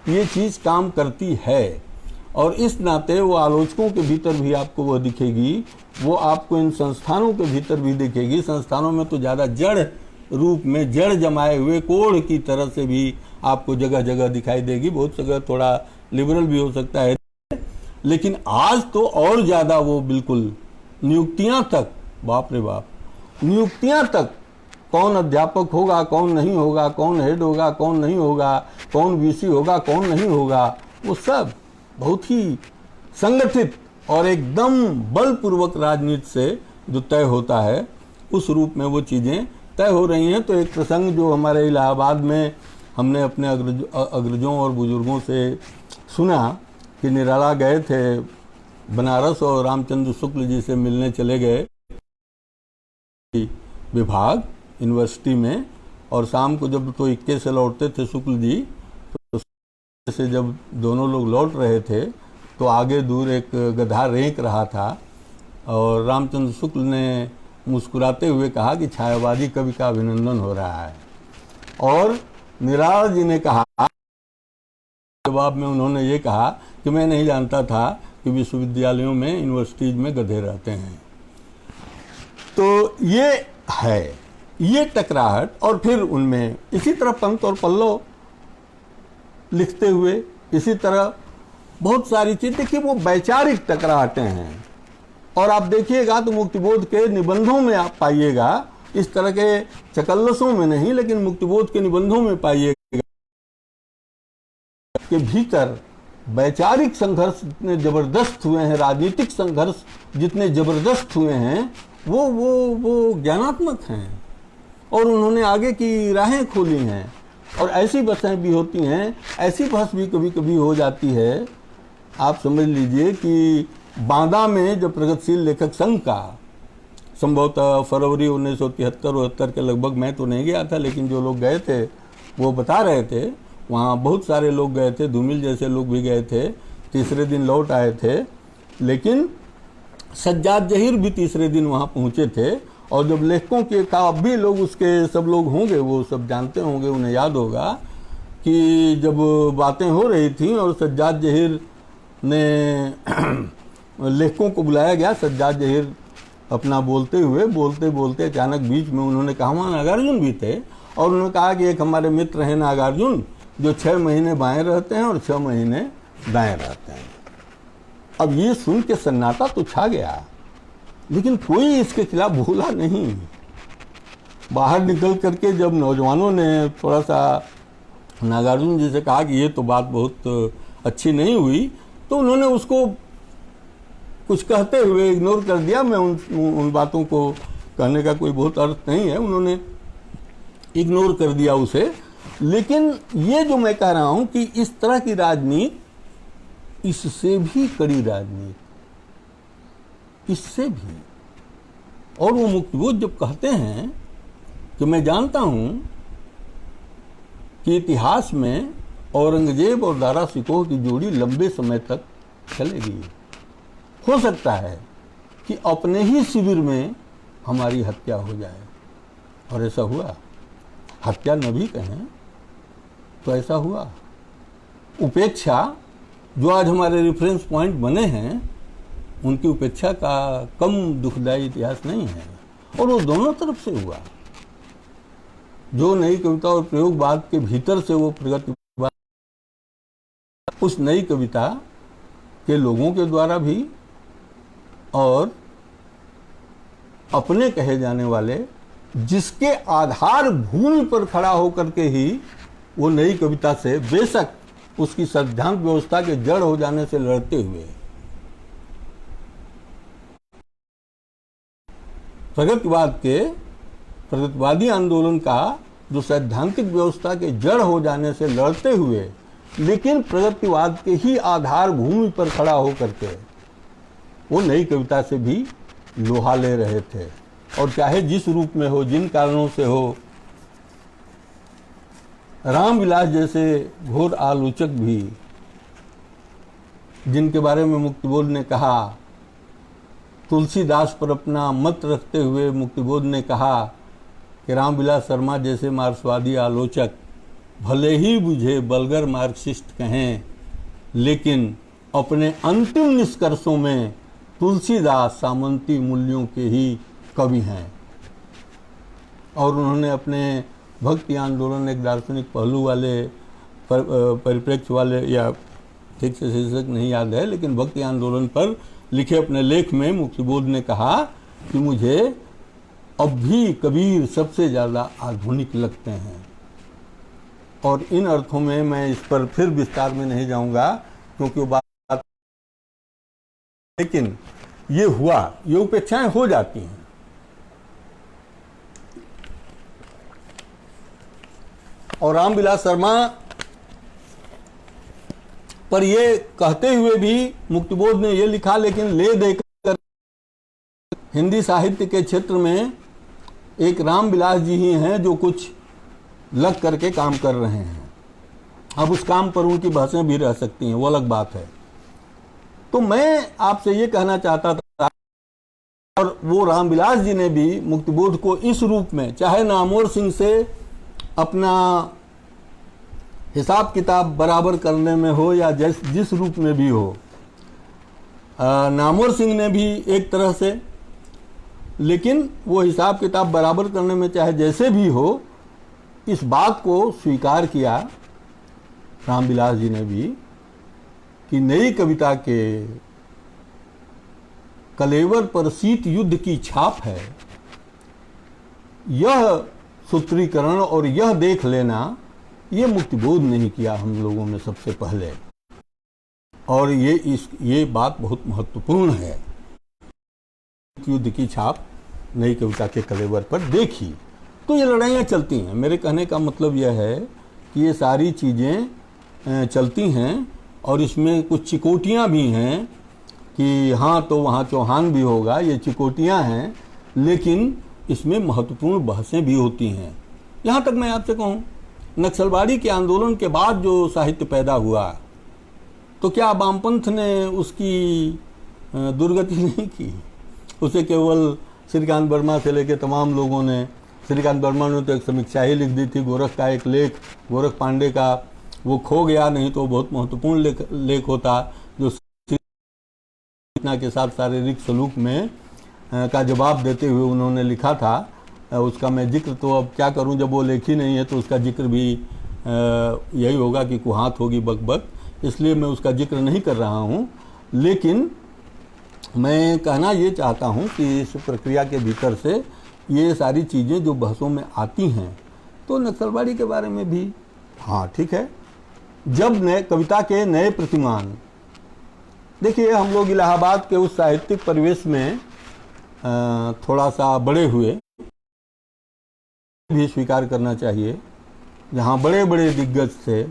ये चीज़ काम करती है और इस नाते वो आलोचकों के भीतर भी आपको वो दिखेगी, वो आपको इन संस्थानों के भीतर भी दिखेगी। संस्थानों में तो ज़्यादा जड़ रूप में, जड़ जमाए हुए कोढ़ की तरह से भी आपको जगह जगह दिखाई देगी। बहुत जगह थोड़ा लिबरल भी हो सकता है, लेकिन आज तो और ज़्यादा वो बिल्कुल नियुक्तियां तक, बाप रे बाप, नियुक्तियां तक, कौन अध्यापक होगा कौन नहीं होगा, कौन हेड होगा कौन नहीं होगा, कौन वीसी होगा कौन नहीं होगा, वो सब बहुत ही संगठित और एकदम बलपूर्वक राजनीति से जो तय होता है, उस रूप में वो चीज़ें तय हो रही हैं। तो एक प्रसंग जो हमारे इलाहाबाद में हमने अपने अग्रजों और बुजुर्गों से सुना कि निराला गए थे बनारस और रामचंद्र शुक्ल जी से मिलने चले गए विभाग यूनिवर्सिटी में, और शाम को जब तो इक्के से लौटते थे शुक्ल जी, तो से जब दोनों लोग लौट रहे थे तो आगे दूर एक गधा रेंक रहा था और रामचंद्र शुक्ल ने मुस्कुराते हुए कहा कि छायावादी कवि का अभिनंदन हो रहा है। और निराला जी ने कहा, जवाब में उन्होंने ये कहा कि मैं नहीं जानता था कि विश्वविद्यालयों में, यूनिवर्सिटीज में गधे रहते हैं। तो ये है, ये टकराहट। और फिर उनमें इसी तरह पंक्त और पल्लव लिखते हुए इसी तरह बहुत सारी चीज़, देखिए वो वैचारिक टकराहटें हैं। और आप देखिएगा तो मुक्तिबोध के निबंधों में आप पाइएगा, इस तरह के चकल्लसों में नहीं, लेकिन मुक्तिबोध के निबंधों में पाइएगा के भीतर वैचारिक संघर्ष जितने जबरदस्त हुए हैं, राजनीतिक संघर्ष जितने जबरदस्त हुए हैं, वो ज्ञानात्मक हैं और उन्होंने आगे की राहें खोली हैं। और ऐसी बहसें भी होती हैं, ऐसी बहस भी कभी कभी हो जाती है। आप समझ लीजिए कि बांदा में जब प्रगतिशील लेखक संघ का संभवतः फरवरी 1973-72 के लगभग। मैं तो नहीं गया था, लेकिन जो लोग गए थे वो बता रहे थे, वहाँ बहुत सारे लोग गए थे, धूमिल जैसे लोग भी गए थे, तीसरे दिन लौट आए थे। लेकिन सज्जाद जहीर भी तीसरे दिन वहाँ पहुँचे थे, और जब लेखकों के का अब भी लोग उसके सब लोग होंगे, वो सब जानते होंगे, उन्हें याद होगा कि जब बातें हो रही थी और सज्जाद जहीर ने लेखकों को बुलाया गया, सज्जाद जहीर अपना बोलते बोलते अचानक बीच में उन्होंने कहा, वहाँ नागार्जुन भी थे, और उन्होंने कहा कि एक हमारे मित्र हैं नागार्जुन, जो 6 महीने बाएं रहते हैं और 6 महीने दाएं रहते हैं। अब ये सुन के सन्नाटा तो छा गया, लेकिन कोई इसके खिलाफ बोला नहीं। बाहर निकल करके जब नौजवानों ने थोड़ा सा नागार्जुन जी से कहा कि ये तो बात बहुत अच्छी नहीं हुई, तो उन्होंने उसको कुछ कहते हुए इग्नोर कर दिया। मैं उन बातों को कहने का कोई बहुत अर्थ नहीं है, उन्होंने इग्नोर कर दिया उसे। लेकिन ये जो मैं कह रहा हूं कि इस तरह की राजनीति, इससे भी कड़ी राजनीति, इससे भी। और वो मुक्तिबोध जब कहते हैं कि मैं जानता हूं कि इतिहास में औरंगजेब और दारा सिकोह की जोड़ी लंबे समय तक चलेगी, हो सकता है कि अपने ही शिविर में हमारी हत्या हो जाए, और ऐसा हुआ। हत्या न भी कहें तो ऐसा हुआ। उपेक्षा, जो आज हमारे रेफरेंस पॉइंट बने हैं, उनकी उपेक्षा का कम दुखदायी इतिहास नहीं है, और वो दोनों तरफ से हुआ। जो नई कविता और प्रयोगवाद के भीतर से वो प्रगति, उस नई कविता के लोगों के द्वारा भी, और अपने कहे जाने वाले, जिसके आधार भूमि पर खड़ा होकर के ही वो नई कविता से, बेशक उसकी सैद्धांतिक व्यवस्था के जड़ हो जाने से लड़ते हुए, प्रगतिवाद के, प्रगतिवादी आंदोलन का जो सैद्धांतिक व्यवस्था के जड़ हो जाने से लड़ते हुए, लेकिन प्रगतिवाद के ही आधार भूमि पर खड़ा होकर के वो नई कविता से भी लोहा ले रहे थे। और चाहे जिस रूप में हो, जिन कारणों से हो, रामविलास जैसे घोर आलोचक भी, जिनके बारे में मुक्तिबोध ने कहा, तुलसीदास पर अपना मत रखते हुए मुक्तिबोध ने कहा कि रामविलास शर्मा जैसे मार्क्सवादी आलोचक भले ही मुझे बलगर मार्क्सिस्ट कहें, लेकिन अपने अंतिम निष्कर्षों में तुलसीदास सामंती मूल्यों के ही कवि हैं। और उन्होंने अपने भक्ति आंदोलन, एक दार्शनिक पहलू वाले, परिप्रेक्ष्य वाले, या ठीक से शीर्षक नहीं याद है, लेकिन भक्ति आंदोलन पर लिखे अपने लेख में मुक्तिबोध ने कहा कि मुझे अब भी कबीर सबसे ज़्यादा आधुनिक लगते हैं। और इन अर्थों में मैं इस पर फिर विस्तार में नहीं जाऊंगा, क्योंकि वो बात, लेकिन ये हुआ, ये उपेक्षाएं हो जाती हैं। और रामविलास शर्मा पर ये कहते हुए भी मुक्तिबोध ने ये लिखा, लेकिन ले देकर हिंदी साहित्य के क्षेत्र में एक रामविलास जी ही हैं जो कुछ लग करके काम कर रहे हैं। अब उस काम पर उनकी बहसें भी रह सकती हैं, वो अलग बात है। तो मैं आपसे ये कहना चाहता था, और वो रामविलास जी ने भी मुक्तिबोध को इस रूप में, चाहे नामवर सिंह से अपना हिसाब किताब बराबर करने में हो या जिस रूप में भी हो, नामवर सिंह ने भी एक तरह से, लेकिन वो हिसाब किताब बराबर करने में चाहे जैसे भी हो, इस बात को स्वीकार किया रामविलास जी ने भी कि नई कविता के कलेवर पर शीत युद्ध की छाप है। यह सूत्रीकरण और यह देख लेना, ये मुक्तिबोध नहीं किया हम लोगों ने सबसे पहले, और ये बात बहुत महत्वपूर्ण है। युद्ध की छाप नई कविता के कलेवर पर देखी, तो ये लड़ाइयाँ चलती हैं। मेरे कहने का मतलब यह है कि ये सारी चीज़ें चलती हैं, और इसमें कुछ चिकोटियाँ भी हैं कि हाँ तो वहाँ चौहान भी होगा, ये चिकोटियाँ हैं। लेकिन इसमें महत्वपूर्ण बहसें भी होती हैं। यहाँ तक मैं आपसे कहूँ, नक्सलवाड़ी के आंदोलन के बाद जो साहित्य पैदा हुआ, तो क्या वामपंथ ने उसकी दुर्गति नहीं की? उसे केवल श्रीकांत वर्मा से लेकर तमाम लोगों ने, श्रीकांत वर्मा ने तो एक समीक्षा ही लिख दी थी, गोरख का एक लेख, गोरख पांडे का, वो खो गया, नहीं तो बहुत महत्वपूर्ण लेख होता, जो घटना के साथ शारीरिक सलूक में का जवाब देते हुए उन्होंने लिखा था। उसका मैं जिक्र तो अब क्या करूं, जब वो लेख ही नहीं है तो उसका जिक्र भी यही होगा कि कुहात होगी बकबक, इसलिए मैं उसका जिक्र नहीं कर रहा हूं। लेकिन मैं कहना ये चाहता हूं कि इस प्रक्रिया के भीतर से ये सारी चीज़ें जो बहसों में आती हैं, तो नक्सलवाड़ी के बारे में भी हाँ ठीक है। जब नए कविता के नए प्रतिमान, देखिए हम लोग इलाहाबाद के उस साहित्यिक परिवेश में थोड़ा सा बड़े हुए, भी स्वीकार करना चाहिए, जहाँ बड़े बड़े दिग्गज थे,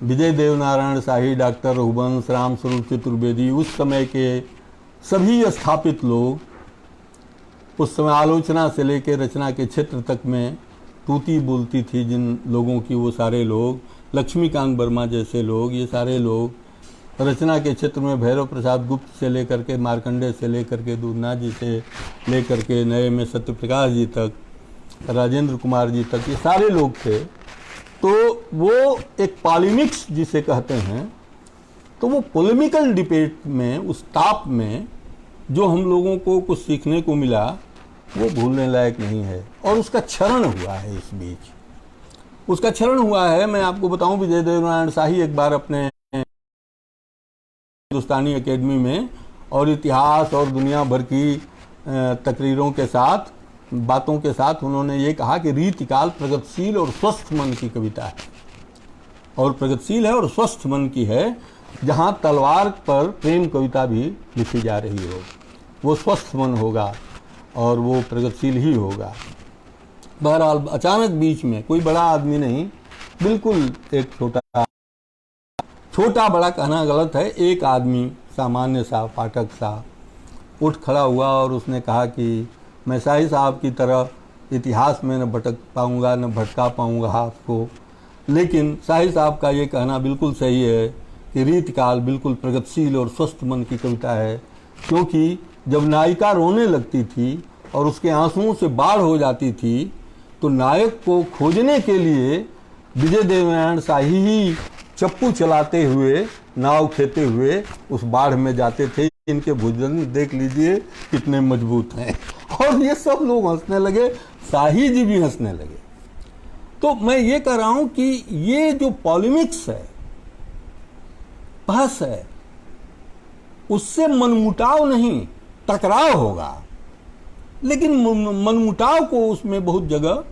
विजय देवनारायण शाही, डॉक्टर रघुवंश, राम स्वरूप चतुर्वेदी, उस समय के सभी स्थापित लोग, उस समय आलोचना से लेकर रचना के क्षेत्र तक में तूती बोलती थी जिन लोगों की, वो सारे लोग, लक्ष्मीकांत वर्मा जैसे लोग, ये सारे लोग रचना के क्षेत्र में भैरव प्रसाद गुप्त से लेकर के, मार्कंडे से लेकर के, दूधनाथ जी से लेकर के, नए में सत्यप्रकाश जी तक, राजेंद्र कुमार जी तक, ये सारे लोग थे। तो वो एक पॉलिमिक्स जिसे कहते हैं, तो वो पोलेमिकल डिबेट में, उस ताप में जो हम लोगों को कुछ सीखने को मिला, वो भूलने लायक नहीं है। और उसका क्षरण हुआ है, इस बीच उसका क्षरण हुआ है। मैं आपको बताऊं, विजय देवनारायण शाही एक बार अपने हिंदुस्तानी एकेडमी में और इतिहास और दुनिया भर की तकरीरों के साथ, बातों के साथ उन्होंने ये कहा कि रीतिकाल प्रगतिशील और स्वस्थ मन की कविता है, और प्रगतिशील है और स्वस्थ मन की है। जहाँ तलवार पर प्रेम कविता भी लिखी जा रही हो, वो स्वस्थ मन होगा और वो प्रगतिशील ही होगा। बहरहाल अचानक बीच में कोई बड़ा आदमी नहीं, बिल्कुल एक छोटा बड़ा कहना गलत है, एक आदमी सामान्य सा पाठक सा उठ खड़ा हुआ और उसने कहा कि मैं शाही साहब की तरह इतिहास में न भटक पाऊंगा, न भटका पाऊंगा आपको, लेकिन शाही साहब का ये कहना बिल्कुल सही है कि रीतिकाल बिल्कुल प्रगतिशील और स्वस्थ मन की कविता है। क्योंकि जब नायिका रोने लगती थी और उसके आंसुओं से बाढ़ हो जाती थी, तो नायक को खोजने के लिए विजय देवनारायण शाही ही चप्पू चलाते हुए, नाव खेते हुए उस बाढ़ में जाते थे। इनके भुजन देख लीजिए कितने मजबूत हैं। और ये सब लोग हंसने लगे, शाही जी भी हंसने लगे। तो मैं ये कह रहा हूं कि ये जो पॉलिमिक्स है, बहस है, उससे मनमुटाव नहीं, टकराव होगा। लेकिन मनमुटाव को उसमें बहुत जगह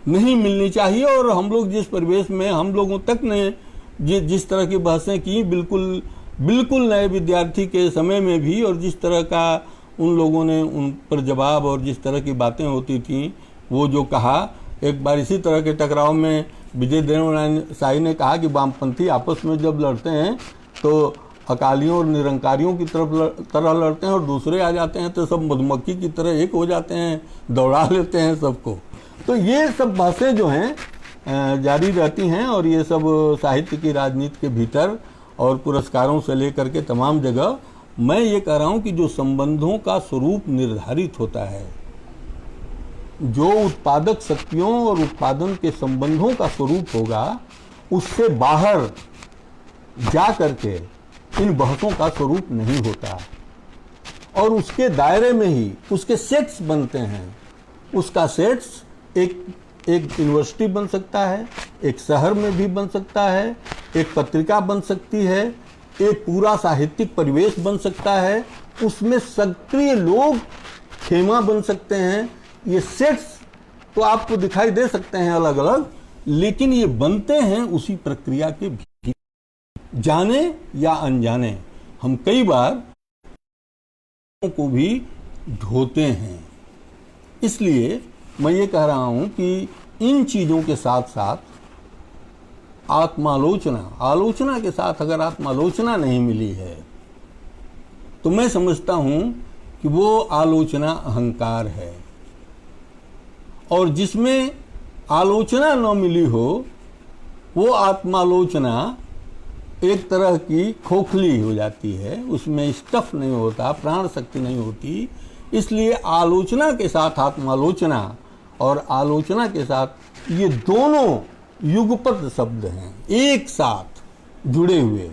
नहीं मिलनी चाहिए। और हम लोग जिस परिवेश में, हम लोगों तक ने जिस तरह की बहसें की, बिल्कुल नए विद्यार्थी के समय में भी, और जिस तरह का उन लोगों ने उन पर जवाब और जिस तरह की बातें होती थी, वो जो कहा, एक बार इसी तरह के टकराव में विजय देवनारायण शाही ने कहा कि वामपंथी आपस में जब लड़ते हैं तो अकालियों और निरंकारियों की तरह लड़ते हैं, और दूसरे आ जाते हैं तो सब मधुमक्खी की तरह एक हो जाते हैं, दौड़ा लेते हैं सबको। तो ये सब बातें जो हैं जारी रहती हैं, और ये सब साहित्य की राजनीति के भीतर और पुरस्कारों से लेकर के तमाम जगह, मैं ये कह रहा हूँ कि जो संबंधों का स्वरूप निर्धारित होता है, जो उत्पादक शक्तियों और उत्पादन के संबंधों का स्वरूप होगा, उससे बाहर जा करके इन बहसों का स्वरूप नहीं होता। और उसके दायरे में ही उसके सेट्स बनते हैं। उसका सेट्स एक यूनिवर्सिटी बन सकता है, एक शहर में भी बन सकता है, एक पत्रिका बन सकती है, एक पूरा साहित्यिक परिवेश बन सकता है, उसमें सक्रिय लोग खेमा बन सकते हैं। ये सेट्स तो आपको दिखाई दे सकते हैं अलग अलग, लेकिन ये बनते हैं उसी प्रक्रिया के भीतर, जाने या अनजाने। हम कई बार को भी ढोते हैं। इसलिए मैं ये कह रहा हूं कि इन चीजों के साथ साथ आलोचना के साथ अगर आत्मालोचना नहीं मिली है, तो मैं समझता हूं कि वो आलोचना अहंकार है, और जिसमें आलोचना न मिली हो वो आत्मालोचना एक तरह की खोखली हो जाती है, उसमें स्टफ नहीं होता, प्राण शक्ति नहीं होती। इसलिए आलोचना के साथ आत्मालोचना और आलोचना के साथ ये दोनों युगपत शब्द हैं, एक साथ जुड़े हुए,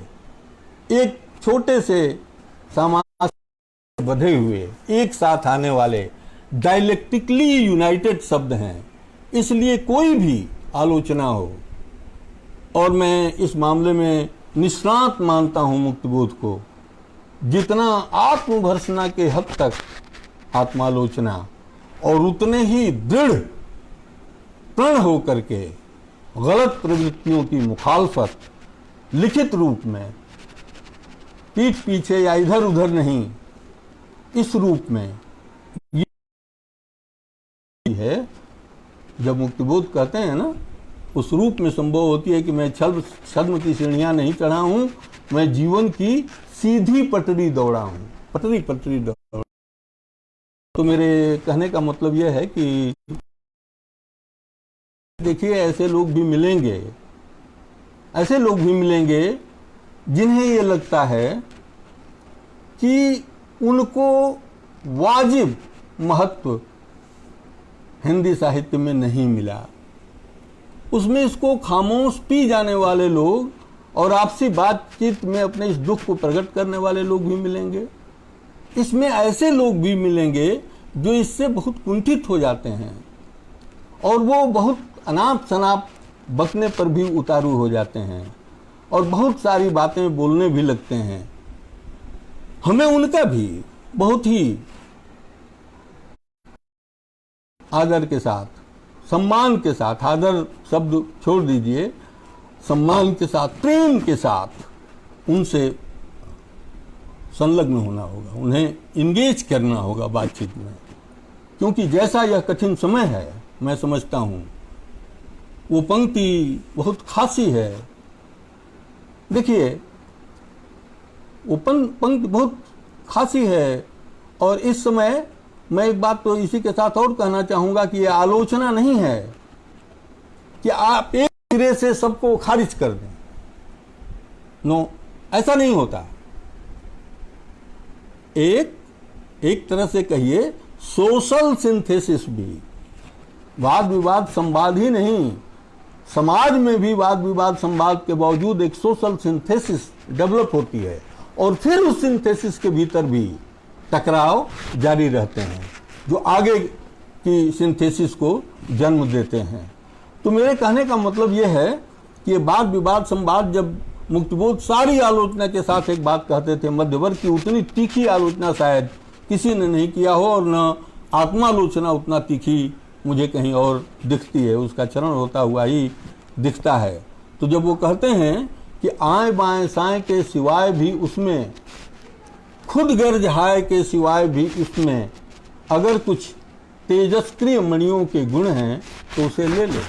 एक छोटे से समाज से बंधे हुए, एक साथ आने वाले डायलेक्टिकली यूनाइटेड शब्द हैं। इसलिए कोई भी आलोचना हो, और मैं इस मामले में निष्णात मानता हूं मुक्तिबोध को, जितना आत्मभर्सना के हद तक आत्मालोचना और उतने ही दृढ़ प्रण होकर के गलत प्रवृत्तियों की मुखालफत लिखित रूप में, पीठ पीछे या इधर उधर नहीं, इस रूप में ये है। जब मुक्तिबोध कहते हैं ना, उस रूप में संभव होती है कि मैं छद्म की सीढ़ियां नहीं चढ़ा हूं, मैं जीवन की सीधी पटरी दौड़ा हूं, पटरी दौड़ा। तो मेरे कहने का मतलब यह है कि देखिए, ऐसे लोग भी मिलेंगे जिन्हें ये लगता है कि उनको वाजिब महत्व हिंदी साहित्य में नहीं मिला। उसमें इसको खामोश पी जाने वाले लोग और आपसी बातचीत में अपने इस दुख को प्रकट करने वाले लोग भी मिलेंगे। इसमें ऐसे लोग भी मिलेंगे जो इससे बहुत कुंठित हो जाते हैं और वो बहुत अनाप शनाप बकने पर भी उतारू हो जाते हैं और बहुत सारी बातें बोलने भी लगते हैं। हमें उनका भी बहुत ही आदर के साथ, सम्मान के साथ, आदर शब्द छोड़ दीजिए, सम्मान के साथ, प्रेम के साथ उनसे संलग्न होना होगा, उन्हें इंगेज करना होगा बातचीत में। क्योंकि जैसा यह कठिन समय है, मैं समझता हूं वो पंक्ति बहुत खासी है। देखिए, वो पंक्ति बहुत खासी है। और इस समय मैं एक बात तो इसी के साथ और कहना चाहूंगा कि यह आलोचना नहीं है कि आप एक सिरे से सबको खारिज कर दें। नो, ऐसा नहीं होता। एक तरह से कहिए सोशल सिंथेसिस भी, वाद विवाद संवाद ही नहीं, समाज में भी वाद विवाद संवाद के बावजूद एक सोशल सिंथेसिस डेवलप होती है और फिर उस सिंथेसिस के भीतर भी टकराव जारी रहते हैं जो आगे की सिंथेसिस को जन्म देते हैं। तो मेरे कहने का मतलब यह है कि ये वाद विवाद संवाद, जब मुक्तिबोध सारी आलोचना के साथ एक बात कहते थे, मध्यवर्ग की उतनी तीखी आलोचना शायद किसी ने नहीं किया हो और न आत्मालोचना उतना तीखी मुझे कहीं और दिखती है, उसका चरण होता हुआ ही दिखता है। तो जब वो कहते हैं कि आए बाएं साएं के सिवाय भी उसमें, खुद गर्ज हाय के सिवाय भी उसमें, अगर कुछ तेजस्क्रिय मणियों के गुण हैं तो उसे ले ले।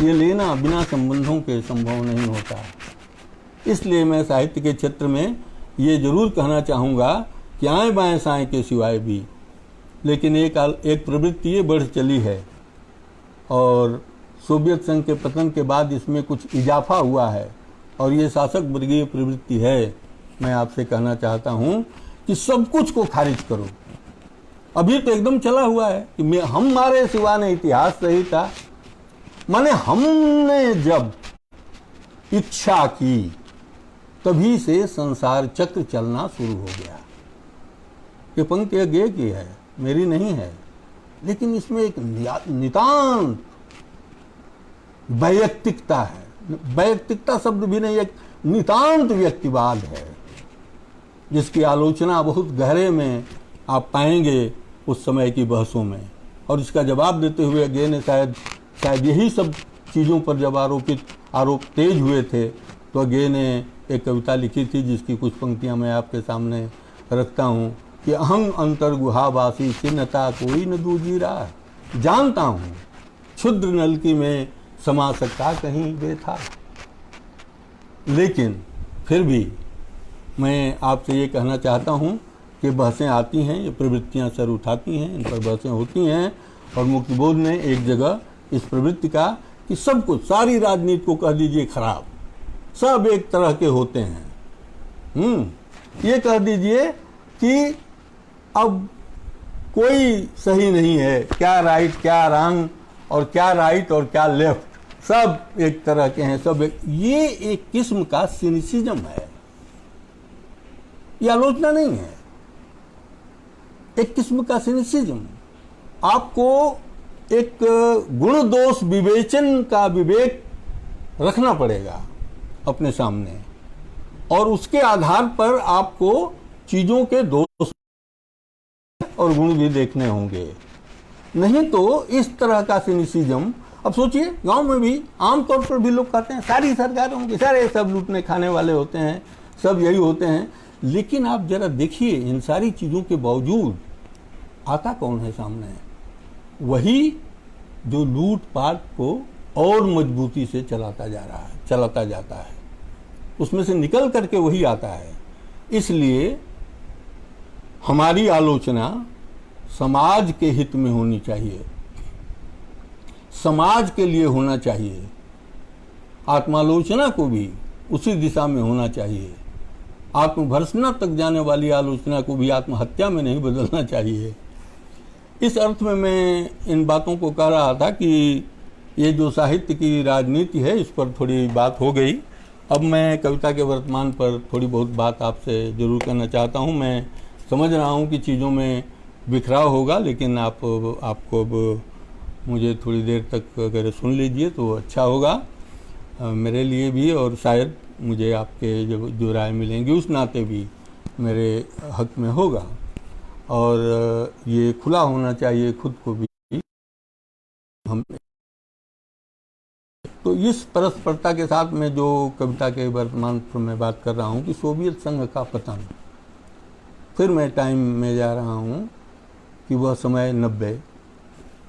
ये लेना बिना संबंधों के संभव नहीं होता। इसलिए मैं साहित्य के क्षेत्र में ये जरूर कहना चाहूँगा कि आए बाएं साएं के सिवाय भी, लेकिन एक प्रवृत्ति ये बढ़ चली है और सोवियत संघ के पतन के बाद इसमें कुछ इजाफा हुआ है और ये शासक वर्गीय प्रवृत्ति है। मैं आपसे कहना चाहता हूँ कि सब कुछ को खारिज करो। अभी तो एकदम चला हुआ है कि हमारे सिवा ने इतिहास सही था, माने हमने जब इच्छा की तभी से संसार चक्र चलना शुरू हो गया। ये पंक्ति अज्ञेय की है, मेरी नहीं है, लेकिन इसमें एक नितांत वैयक्तिकता है। वैयक्तिकता शब्द भी नहीं, एक नितांत व्यक्तिवाद है जिसकी आलोचना बहुत गहरे में आप पाएंगे उस समय की बहसों में। और इसका जवाब देते हुए अज्ञेय ने शायद यही सब चीज़ों पर जब आरोप तेज हुए थे तो अज्ञेय ने एक कविता लिखी थी जिसकी कुछ पंक्तियां मैं आपके सामने रखता हूँ कि अहं अंतर्गुहावासी चिन्हता कोई न दूजी रहा, जानता हूँ क्षुद्र नलकी में समा सकता कहीं वे था। लेकिन फिर भी मैं आपसे ये कहना चाहता हूँ कि बहसें आती हैं, ये प्रवृत्तियां सर उठाती हैं, इन पर बहसें होती हैं, और मुक्तिबोध ने एक जगह इस प्रवृत्ति का कि सब कुछ, सारी राजनीति को कह दीजिए खराब, सब एक तरह के होते हैं। ये कह दीजिए कि अब कोई सही नहीं है, क्या राइट क्या रॉन्ग, और क्या राइट और क्या लेफ्ट, सब एक तरह के हैं, सब ये एक किस्म का सिनिसिज्म है, ये आलोचना नहीं है, एक किस्म का सिनिसिज्म। आपको एक गुण दोष विवेचन का विवेक रखना पड़ेगा अपने सामने, और उसके आधार पर आपको चीजों के दोष और गुण भी देखने होंगे। नहीं तो इस तरह का सिनिसिज्म, अब सोचिए गांव में भी आमतौर पर भी लोग कहते हैं सारी सरकारों के सारे सब लूटने खाने वाले होते हैं, सब यही होते हैं, लेकिन आप जरा देखिए इन सारी चीजों के बावजूद आता कौन है सामने? वही जो लूट पाट को और मजबूती से चलाता जाता है, उसमें से निकल करके वही आता है। इसलिए हमारी आलोचना समाज के हित में होनी चाहिए, समाज के लिए होना चाहिए, आत्मालोचना को भी उसी दिशा में होना चाहिए। आत्मभर्सना तक जाने वाली आलोचना को भी आत्महत्या में नहीं बदलना चाहिए। इस अर्थ में मैं इन बातों को कह रहा था कि ये जो साहित्य की राजनीति है इस पर थोड़ी बात हो गई। अब मैं कविता के वर्तमान पर थोड़ी बहुत बात आपसे जरूर करना चाहता हूँ। मैं समझ रहा हूँ कि चीज़ों में बिखराव होगा, लेकिन आपको अब मुझे थोड़ी देर तक अगर सुन लीजिए तो अच्छा होगा मेरे लिए भी, और शायद मुझे आपके जो राय मिलेंगी उस नाते भी मेरे हक में होगा। और ये खुला होना चाहिए खुद को भी। हम तो इस परस्परता के साथ में जो कविता के वर्तमान पर मैं बात कर रहा हूँ कि सोवियत संघ का पतन, फिर मैं टाइम में जा रहा हूँ कि वह समय 90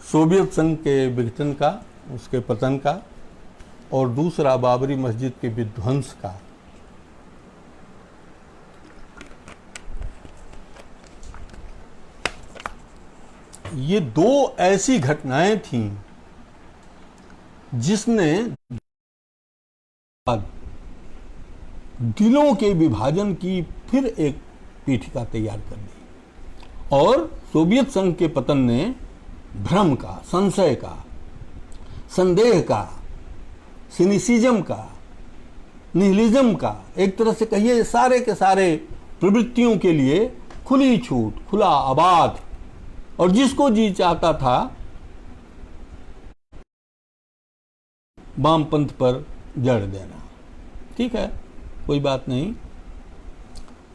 सोवियत संघ के विघटन का, उसके पतन का, और दूसरा बाबरी मस्जिद के विध्वंस का। ये दो ऐसी घटनाएं थीं जिसने दिलों के विभाजन की फिर एक पीठिका तैयार कर दी, और सोवियत संघ के पतन ने भ्रम का, संशय का, संदेह का, सिनिसिज्म का, निहिलिज्म का, एक तरह से कहिए सारे के सारे प्रवृत्तियों के लिए खुली छूट, खुला आबाद, और जिसको जी चाहता था वामपंथ पर जड़ देना। ठीक है, कोई बात नहीं,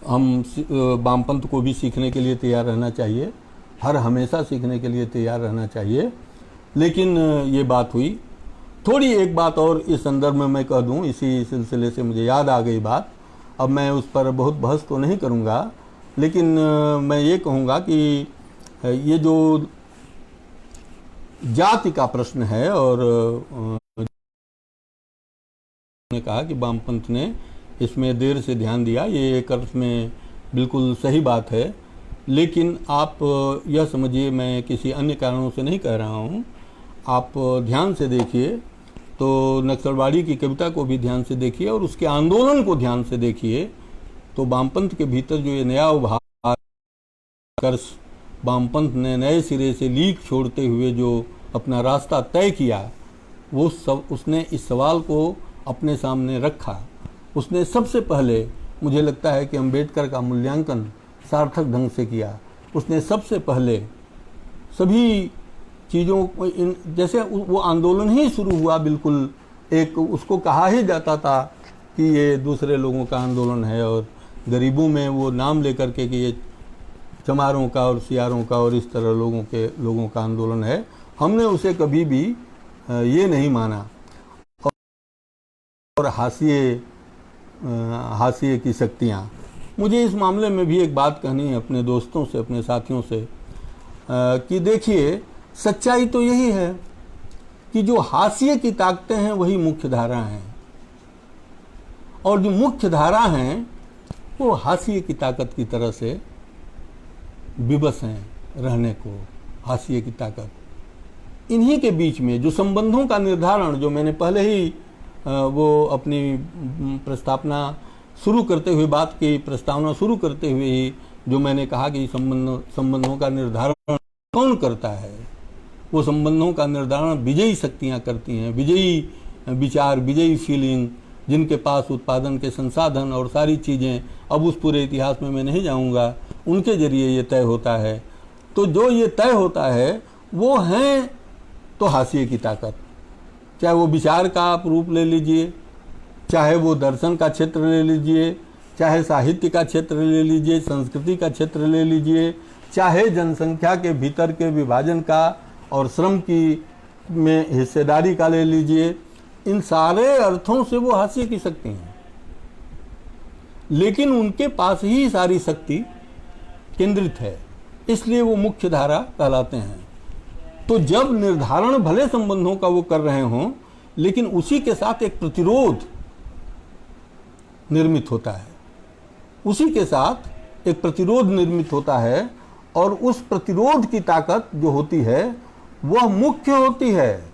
हम वामपंथ को भी सीखने के लिए तैयार रहना चाहिए, हर हमेशा सीखने के लिए तैयार रहना चाहिए। लेकिन ये बात हुई। थोड़ी एक बात और इस संदर्भ में मैं कह दूं, इसी सिलसिले से मुझे याद आ गई बात। अब मैं उस पर बहुत बहस तो नहीं करूंगा, लेकिन मैं ये कहूँगा कि ये जो जाति का प्रश्न है, और ने कहा कि वामपंथ ने इसमें देर से ध्यान दिया, ये एक अर्थ में बिल्कुल सही बात है। लेकिन आप यह समझिए, मैं किसी अन्य कारणों से नहीं कह रहा हूँ, आप ध्यान से देखिए तो नक्सलवाड़ी की कविता को भी ध्यान से देखिए और उसके आंदोलन को ध्यान से देखिए, तो वामपंथ के भीतर जो ये नया उभार, वामपंथ ने नए सिरे से लीक छोड़ते हुए जो अपना रास्ता तय किया, वो सब उसने इस सवाल को अपने सामने रखा। उसने सबसे पहले, मुझे लगता है कि अम्बेडकर का मूल्यांकन सार्थक ढंग से किया। उसने सबसे पहले सभी चीज़ों को, जैसे वो आंदोलन ही शुरू हुआ, बिल्कुल एक उसको कहा ही जाता था कि ये दूसरे लोगों का आंदोलन है, और गरीबों में वो नाम लेकर के कि ये चमारों का और सियारों का और इस तरह लोगों का आंदोलन है। हमने उसे कभी भी ये नहीं माना। और हाशिए की शक्तियाँ, मुझे इस मामले में भी एक बात कहनी है अपने दोस्तों से, अपने साथियों से, कि देखिए सच्चाई तो यही है कि जो हाशिए की ताकतें हैं वही मुख्य धारा हैं, और जो मुख्य धारा हैं वो हाशिए की ताकत की तरह से विवश हैं रहने को, हाशिए की ताकत। इन्हीं के बीच में जो संबंधों का निर्धारण, जो मैंने पहले ही वो अपनी प्रस्तावना शुरू करते हुए बात की, प्रस्तावना शुरू करते हुए ही जो मैंने कहा कि संबंधों का निर्धारण कौन करता है, वो संबंधों का निर्धारण विजयी शक्तियाँ करती हैं, विजयी विचार, विजयी फीलिंग, जिनके पास उत्पादन के संसाधन और सारी चीज़ें, अब उस पूरे इतिहास में मैं नहीं जाऊंगा, उनके जरिए ये तय होता है। तो जो ये तय होता है वो हैं तो हाशिए की ताकत, चाहे वो विचार का आप रूप ले लीजिए, चाहे वो दर्शन का क्षेत्र ले लीजिए, चाहे साहित्य का क्षेत्र ले लीजिए, संस्कृति का क्षेत्र ले लीजिए, चाहे जनसंख्या के भीतर के विभाजन का और श्रम की में हिस्सेदारी का ले लीजिए, इन सारे अर्थों से वो हाशिए की शक्ति हैं। लेकिन उनके पास ही सारी शक्ति केंद्रित है, इसलिए वो मुख्य धारा कहलाते हैं। तो जब निर्धारण भले संबंधों का वो कर रहे हों, लेकिन उसी के साथ एक प्रतिरोध निर्मित होता है, उसी के साथ एक प्रतिरोध निर्मित होता है, और उस प्रतिरोध की ताकत जो होती है वह मुख्य होती है,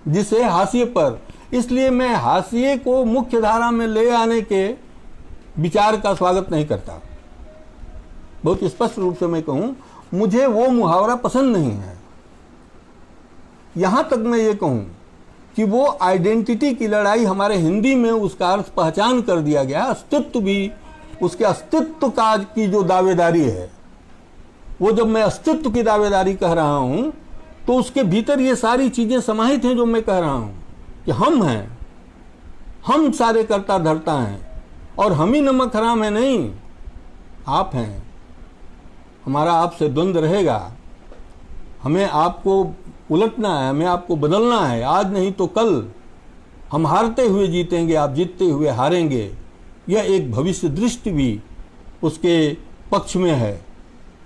जिसे हाशिए पर, इसलिए मैं हाशिए को मुख्य धारा में ले आने के विचार का स्वागत नहीं करता। बहुत स्पष्ट रूप से मैं कहूं, मुझे वो मुहावरा पसंद नहीं है। यहां तक मैं ये कहूं कि वो आइडेंटिटी की लड़ाई हमारे हिंदी में उसका अर्थ पहचान कर दिया गया, अस्तित्व भी, उसके अस्तित्व का की जो दावेदारी है, वो जब मैं अस्तित्व की दावेदारी कह रहा हूं तो उसके भीतर ये सारी चीजें समाहित हैं जो मैं कह रहा हूं कि हम हैं, हम सारे कर्ता धर्ता हैं, और हम ही नमक हराम है नहीं, आप हैं। हमारा आपसे द्वंद्व रहेगा, हमें आपको उलटना है, हमें आपको बदलना है, आज नहीं तो कल। हम हारते हुए जीतेंगे, आप जीतते हुए हारेंगे। यह एक भविष्य दृष्टि भी उसके पक्ष में है।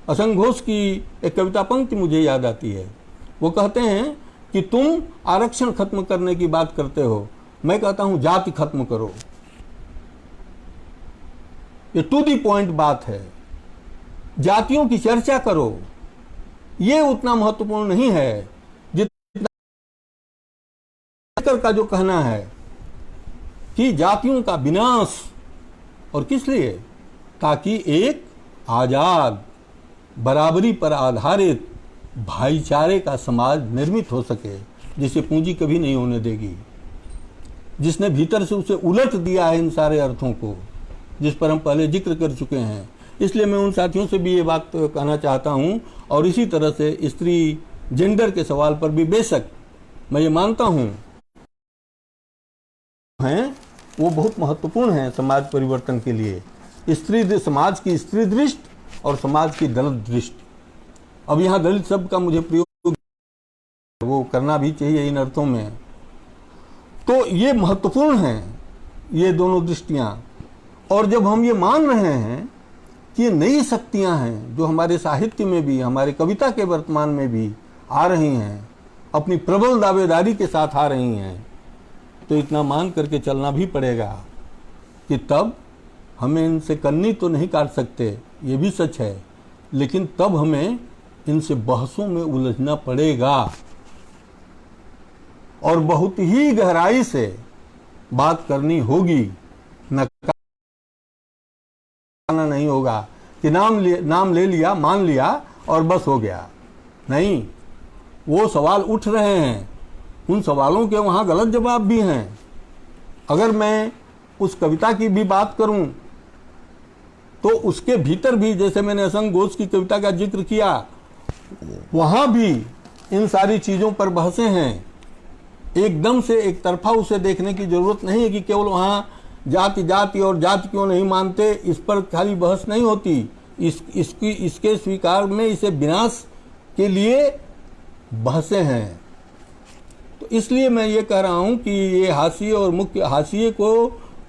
असंग घोष की एक कविता पंक्ति मुझे याद आती है। वो कहते हैं कि तुम आरक्षण खत्म करने की बात करते हो, मैं कहता हूं जाति खत्म करो। ये टू दी पॉइंट बात है। जातियों की चर्चा करो, ये उतना महत्वपूर्ण नहीं है जितना का जो कहना है कि जातियों का विनाश, और किस लिए, ताकि एक आजाद, बराबरी पर आधारित भाईचारे का समाज निर्मित हो सके, जिसे पूंजी कभी नहीं होने देगी, जिसने भीतर से उसे उलट दिया है इन सारे अर्थों को, जिस पर हम पहले जिक्र कर चुके हैं। इसलिए मैं उन साथियों से भी ये बात कहना चाहता हूं, और इसी तरह से स्त्री जेंडर के सवाल पर भी बेशक मैं ये मानता हूं हैं वो बहुत महत्वपूर्ण है समाज परिवर्तन के लिए। स्त्री, समाज की स्त्री दृष्टि और समाज की दलित दृष्टि। अब यहाँ दलित शब्द का मुझे प्रयोग वो करना भी चाहिए इन अर्थों में। तो ये महत्वपूर्ण हैं ये दोनों दृष्टियाँ। और जब हम ये मान रहे हैं कि ये नई शक्तियाँ हैं जो हमारे साहित्य में भी, हमारे कविता के वर्तमान में भी आ रही हैं, अपनी प्रबल दावेदारी के साथ आ रही हैं, तो इतना मान करके चलना भी पड़ेगा कि तब हमें इनसे कन्नी तो नहीं काट सकते, ये भी सच है, लेकिन तब हमें इनसे बहसों में उलझना पड़ेगा और बहुत ही गहराई से बात करनी होगी। नकारना नहीं होगा कि नाम ले लिया, मान लिया और बस हो गया। नहीं, वो सवाल उठ रहे हैं, उन सवालों के वहाँ गलत जवाब भी हैं। अगर मैं उस कविता की भी बात करूं तो उसके भीतर भी, जैसे मैंने असंग घोष की कविता का जिक्र किया, वहाँ भी इन सारी चीज़ों पर बहसें हैं। एकदम से एक तरफा उसे देखने की जरूरत नहीं है कि केवल वहाँ जाति जाति और जाति क्यों नहीं मानते, इस पर खाली बहस नहीं होती। इसके स्वीकार में, इसे विनाश के लिए बहसें हैं। तो इसलिए मैं ये कह रहा हूँ कि ये हाशिए और मुख्य, हाशिए को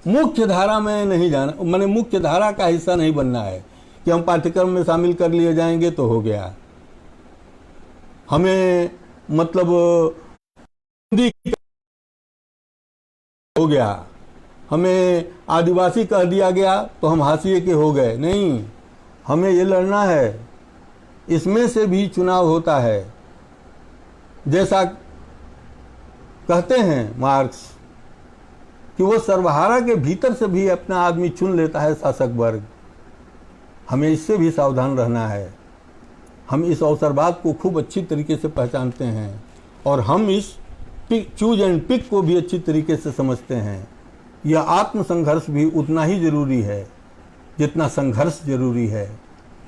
मुख्य धारा में नहीं जाना, मैंने मुख्य धारा का हिस्सा नहीं बनना है कि हम पाठ्यक्रम में शामिल कर लिए जाएंगे तो हो गया। हमें मतलब हिंदी हो गया, हमें आदिवासी कह दिया गया तो हम हाशिए के हो गए। नहीं, हमें ये लड़ना है, इसमें से भी चुनाव होता है। जैसा कहते हैं मार्क्स कि वो सर्वहारा के भीतर से भी अपना आदमी चुन लेता है शासक वर्ग। हमें इससे भी सावधान रहना है। हम इस अवसरवाद को खूब अच्छी तरीके से पहचानते हैं और हम इस चूज एंड पिक को भी अच्छी तरीके से समझते हैं। यह आत्मसंघर्ष भी उतना ही जरूरी है जितना संघर्ष जरूरी है।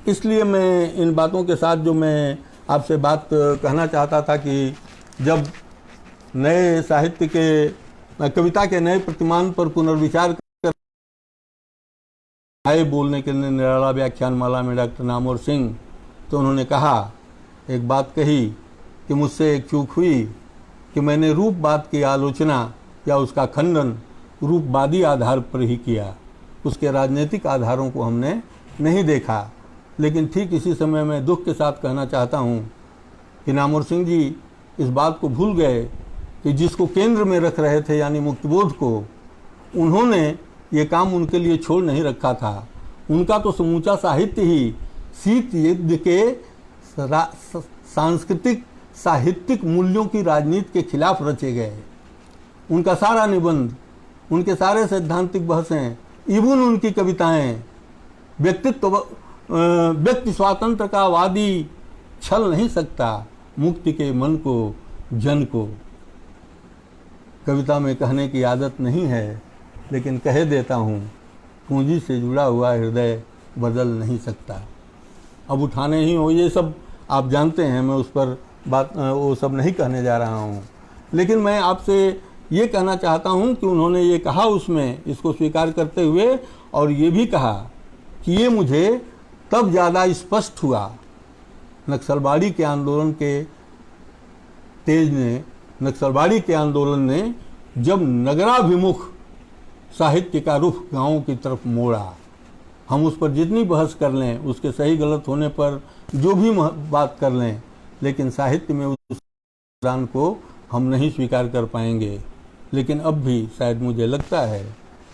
इसलिए मैं इन बातों के साथ जो मैं आपसे बात कहना चाहता था कि जब नए साहित्य के कविता के नए प्रतिमान पर पुनर्विचार कर आए बोलने के लिए निराला व्याख्यान माला में डॉक्टर नामवर सिंह, तो उन्होंने कहा, एक बात कही कि मुझसे एक चूक हुई कि मैंने रूपवाद की आलोचना या उसका खंडन रूपवादी आधार पर ही किया, उसके राजनीतिक आधारों को हमने नहीं देखा। लेकिन ठीक इसी समय मैं दुख के साथ कहना चाहता हूँ कि नामवर सिंह जी इस बात को भूल गए कि जिसको केंद्र में रख रहे थे यानी मुक्तिबोध को, उन्होंने ये काम उनके लिए छोड़ नहीं रखा था। उनका तो समूचा साहित्य ही शीत युद्ध के सांस्कृतिक साहित्यिक मूल्यों की राजनीति के खिलाफ रचे गए। उनका सारा निबंध, उनके सारे सैद्धांतिक बहसें, इवन उनकी कविताएं व्यक्ति स्वातंत्र का वादी छल नहीं सकता मुक्ति के मन को, जन को। कविता में कहने की आदत नहीं है, लेकिन कह देता हूँ, पूंजी से जुड़ा हुआ हृदय बदल नहीं सकता। अब उठाने ही हो, ये सब आप जानते हैं, मैं उस पर बात वो सब नहीं कहने जा रहा हूँ। लेकिन मैं आपसे ये कहना चाहता हूँ कि उन्होंने ये कहा उसमें, इसको स्वीकार करते हुए, और ये भी कहा कि ये मुझे तब ज़्यादा स्पष्ट हुआ नक्सलवाड़ी के आंदोलन के आंदोलन ने जब नगराभिमुख साहित्य का रुख गाँव की तरफ मोड़ा। हम उस पर जितनी बहस कर लें, उसके सही गलत होने पर जो भी बात कर लें, लेकिन साहित्य में उस योगदान को हम नहीं स्वीकार कर पाएंगे। लेकिन अब भी शायद मुझे लगता है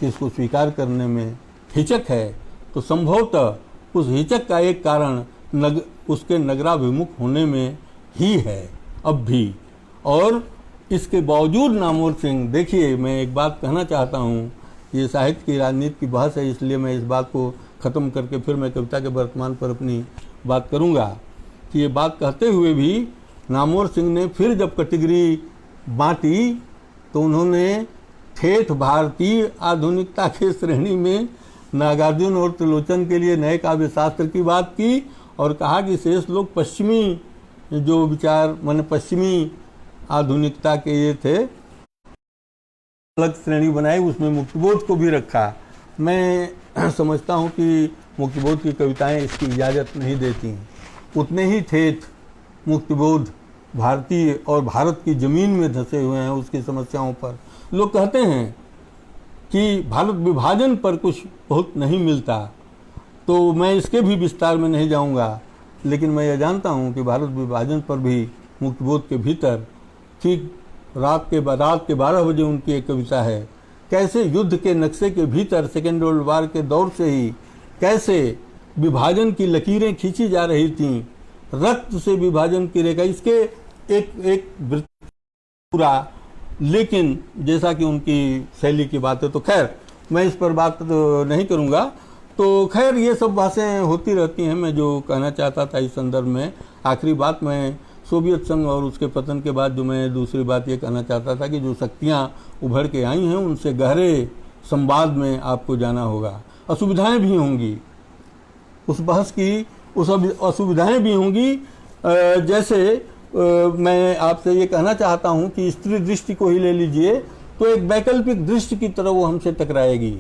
कि इसको स्वीकार करने में हिचक है, तो संभवतः उस हिचक का एक कारण उसके नगराभिमुख होने में ही है अब भी। और इसके बावजूद नामवर सिंह, देखिए मैं एक बात कहना चाहता हूँ, ये साहित्य की राजनीति की बहस है, इसलिए मैं इस बात को ख़त्म करके फिर मैं कविता के वर्तमान पर अपनी बात करूँगा कि ये बात कहते हुए भी नामवर सिंह ने फिर जब कैटेगरी बांटी तो उन्होंने ठेठ भारतीय आधुनिकता के श्रेणी में नागार्जुन और त्रिलोचन के लिए नए काव्य शास्त्र की बात की और कहा कि शेष लोग पश्चिमी जो विचार माने पश्चिमी आधुनिकता के ये थे, अलग श्रेणी बनाई, उसमें मुक्तिबोध को भी रखा। मैं समझता हूँ कि मुक्तिबोध की कविताएं इसकी इजाज़त नहीं देती। उतने ही ठेठ मुक्तिबोध भारतीय और भारत की ज़मीन में धंसे हुए हैं उसकी समस्याओं पर। लोग कहते हैं कि भारत विभाजन पर कुछ बहुत नहीं मिलता, तो मैं इसके भी विस्तार में नहीं जाऊंगा, लेकिन मैं यह जानता हूं कि भारत विभाजन पर भी मुक्तिबोध के भीतर ठीक रात के 12 बजे उनकी एक कविता है, कैसे युद्ध के नक्शे के भीतर सेकेंड वर्ल्ड वार के दौर से ही कैसे विभाजन की लकीरें खींची जा रही थीं, रक्त से विभाजन की रेखा, इसके एक पूरा। लेकिन जैसा कि उनकी शैली की बात है, तो खैर मैं इस पर बात तो नहीं करूंगा। तो खैर ये सब बातें होती रहती हैं। मैं जो कहना चाहता था इस संदर्भ में, आखिरी बात मैं सोवियत संघ और उसके पतन के बाद जो मैं दूसरी बात ये कहना चाहता था कि जो शक्तियाँ उभर के आई हैं उनसे गहरे संवाद में आपको जाना होगा। असुविधाएं भी होंगी, उस बहस की उस असुविधाएं भी होंगी। जैसे मैं आपसे ये कहना चाहता हूं कि स्त्री दृष्टि को ही ले लीजिए, तो एक वैकल्पिक दृष्टि की तरह वो हमसे टकराएगी।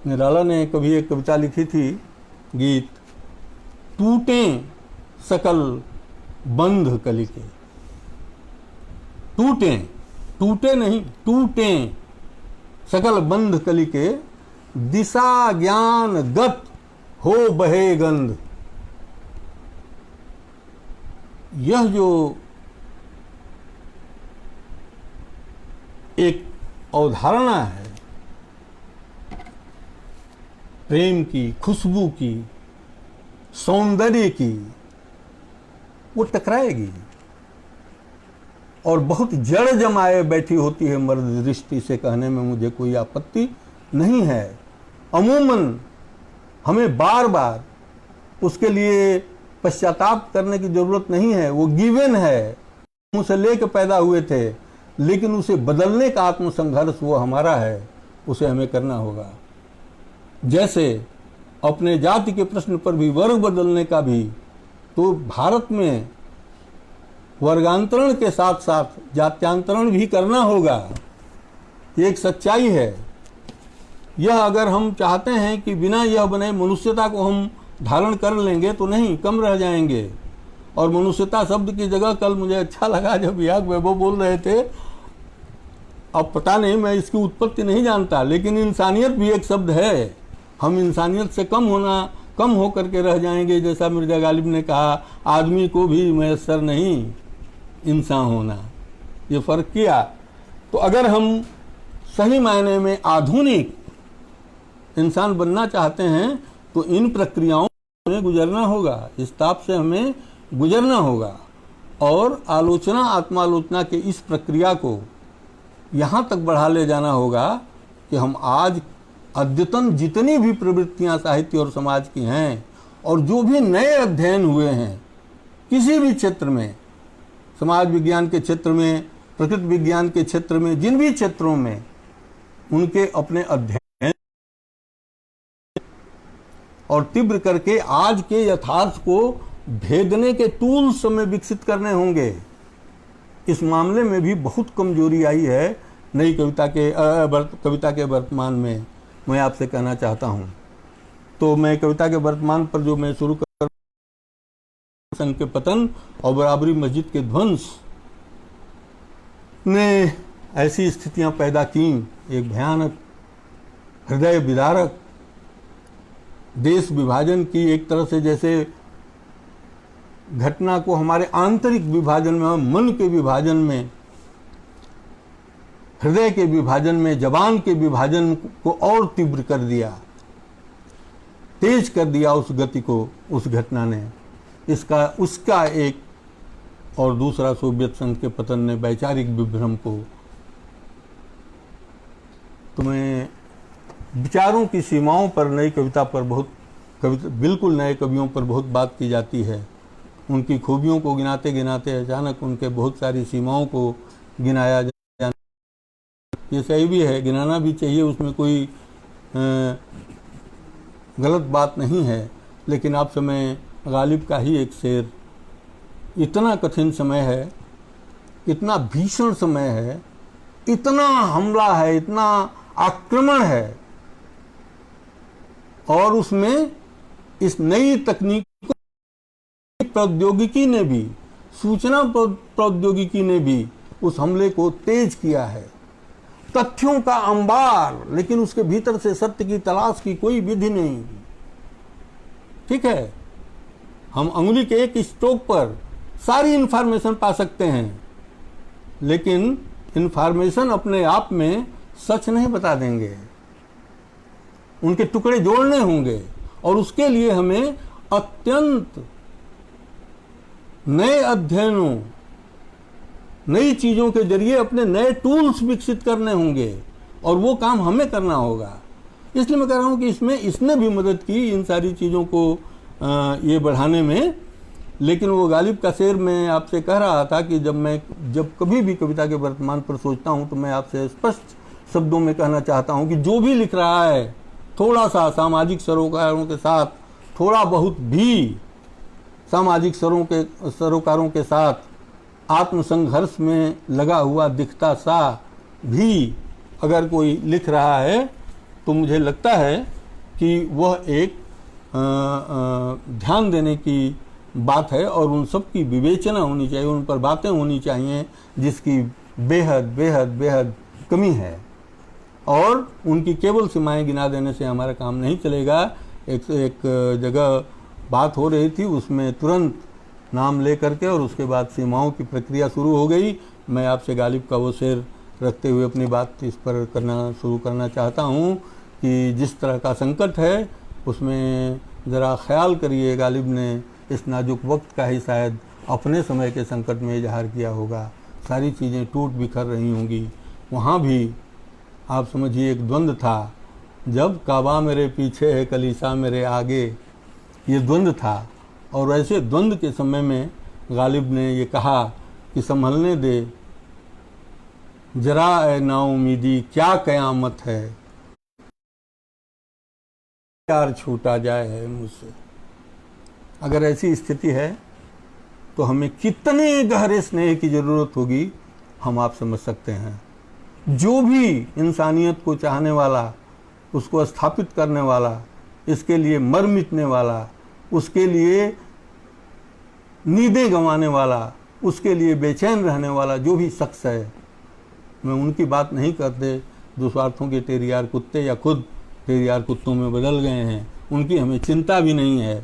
निराला ने कभी एक कविता लिखी थी, गीत, टूटें सकल बंध कली के, टूटे नहीं, टूटें सकल बंध कली के, दिशा ज्ञान गत हो बहे गंध। यह जो एक अवधारणा है, प्रेम की, खुशबू की, सौंदर्य की, वो टकराएगी और बहुत जड़ जमाए बैठी होती है मर्द दृष्टि से कहने में मुझे कोई आपत्ति नहीं है। अमूमन हमें बार बार उसके लिए पश्चाताप करने की जरूरत नहीं है, वो गिवन है, हम उसे लेकर पैदा हुए थे, लेकिन उसे बदलने का आत्मसंघर्ष वो हमारा है, उसे हमें करना होगा। जैसे अपने जाति के प्रश्न पर भी वर्ग बदलने का भी, तो भारत में वर्गांतरण के साथ साथ जात्यांतरण भी करना होगा, ये एक सच्चाई है। यह अगर हम चाहते हैं कि बिना यह बने मनुष्यता को हम धारण कर लेंगे तो नहीं, कम रह जाएंगे। और मनुष्यता शब्द की जगह कल मुझे अच्छा लगा जब याग वैभव बोल रहे थे, अब पता नहीं, मैं इसकी उत्पत्ति नहीं जानता, लेकिन इंसानियत भी एक शब्द है। हम इंसानियत से कम हो करके रह जाएंगे, जैसा मिर्जा गालिब ने कहा, आदमी को भी मैसर नहीं इंसान होना, ये फर्क किया। तो अगर हम सही मायने में आधुनिक इंसान बनना चाहते हैं तो इन प्रक्रियाओं में गुजरना होगा, इस ताप से हमें गुजरना होगा और आलोचना, आत्मालोचना के इस प्रक्रिया को यहाँ तक बढ़ा ले जाना होगा कि हम आज अद्यतन जितनी भी प्रवृत्तियाँ साहित्य और समाज की हैं और जो भी नए अध्ययन हुए हैं किसी भी क्षेत्र में, समाज विज्ञान के क्षेत्र में, प्रकृति विज्ञान के क्षेत्र में, जिन भी क्षेत्रों में, उनके अपने अध्ययन और तीव्र करके आज के यथार्थ को भेदने के टूल्स हमें विकसित करने होंगे। इस मामले में भी बहुत कमजोरी आई है नई कविता के वर्तमान में, मैं आपसे कहना चाहता हूं। तो मैं कविता के वर्तमान पर जो मैं शुरू कर संघ के पतन और बराबरी मस्जिद के ध्वंस ने ऐसी स्थितियां पैदा की, एक भयानक, हृदय विदारक, देश विभाजन की एक तरह से जैसे घटना को हमारे आंतरिक विभाजन में, मन के विभाजन में, हृदय के विभाजन में, जबान के विभाजन को और तीव्र कर दिया, तेज कर दिया उस गति को उस घटना ने। उसका एक और दूसरा सोवियत संघ के पतन ने वैचारिक विभ्रम को। तो मैं विचारों की सीमाओं पर नई कविता पर बिल्कुल नए कवियों पर बहुत बात की जाती है, उनकी खूबियों को गिनाते गिनाते अचानक उनके बहुत सारी सीमाओं को गिनाया जाए, ये सही भी है, गिनाना भी चाहिए, उसमें कोई गलत बात नहीं है। लेकिन आप समय गालिब का ही एक शेर, इतना कठिन समय है, इतना भीषण समय है, इतना हमला है, इतना आक्रमण है, और उसमें इस नई तकनीक प्रौद्योगिकी ने भी, सूचना प्रौद्योगिकी ने भी उस हमले को तेज किया है। तथ्यों का अंबार, लेकिन उसके भीतर से सत्य की तलाश की कोई विधि नहीं। ठीक है, हम अंगुली के एक स्ट्रोक पर सारी इंफॉर्मेशन पा सकते हैं, लेकिन इंफॉर्मेशन अपने आप में सच नहीं बता देंगे, उनके टुकड़े जोड़ने होंगे, और उसके लिए हमें अत्यंत नए अध्ययनों, नई चीजों के जरिए अपने नए टूल्स विकसित करने होंगे, और वो काम हमें करना होगा। इसलिए मैं कह रहा हूं कि इसने भी मदद की इन सारी चीजों को ये बढ़ाने में। लेकिन वो गालिब का शेर मैं आपसे कह रहा था कि जब कभी भी कविता के वर्तमान पर सोचता हूं तो मैं आपसे स्पष्ट शब्दों में कहना चाहता हूं कि जो भी लिख रहा है, थोड़ा सा सामाजिक सरोकारों के साथ, थोड़ा बहुत भी सामाजिक सरोकारों के साथ आत्मसंघर्ष में लगा हुआ दिखता सा भी अगर कोई लिख रहा है, तो मुझे लगता है कि वह एक ध्यान देने की बात है, और उन सब की विवेचना होनी चाहिए, उन पर बातें होनी चाहिए जिसकी बेहद बेहद बेहद कमी है, और उनकी केवल सीमाएं गिना देने से हमारा काम नहीं चलेगा। एक जगह बात हो रही थी, उसमें तुरंत नाम ले करके और उसके बाद सीमाओं की प्रक्रिया शुरू हो गई। मैं आपसे गालिब का वो शेर रखते हुए अपनी बात इस पर शुरू करना चाहता हूँ कि जिस तरह का संकट है, उसमें ज़रा ख्याल करिए, गालिब ने इस नाजुक वक्त का ही शायद अपने समय के संकट में इजहार किया होगा। सारी चीज़ें टूट बिखर रही होंगी। वहाँ भी आप समझिए एक द्वंद्व था, जब काबा मेरे पीछे है कलीसा मेरे आगे, ये द्वंद्व था। और ऐसे द्वंद्व के समय में गालिब ने ये कहा कि संभलने दे जरा ए नाउमीदी, क्या कयामत है, प्यार छूटा जाए है मुझसे। अगर ऐसी स्थिति है तो हमें कितने गहरे स्नेह की ज़रूरत होगी, हम आप समझ सकते हैं। जो भी इंसानियत को चाहने वाला, उसको स्थापित करने वाला, इसके लिए मर मिटने वाला, उसके लिए नींदें गंवाने वाला, उसके लिए बेचैन रहने वाला जो भी शख्स है, मैं उनकी बात नहीं करते जो स्वार्थों के टेरियार कुत्ते या खुद टेरियार कुत्तों में बदल गए हैं। उनकी हमें चिंता भी नहीं है,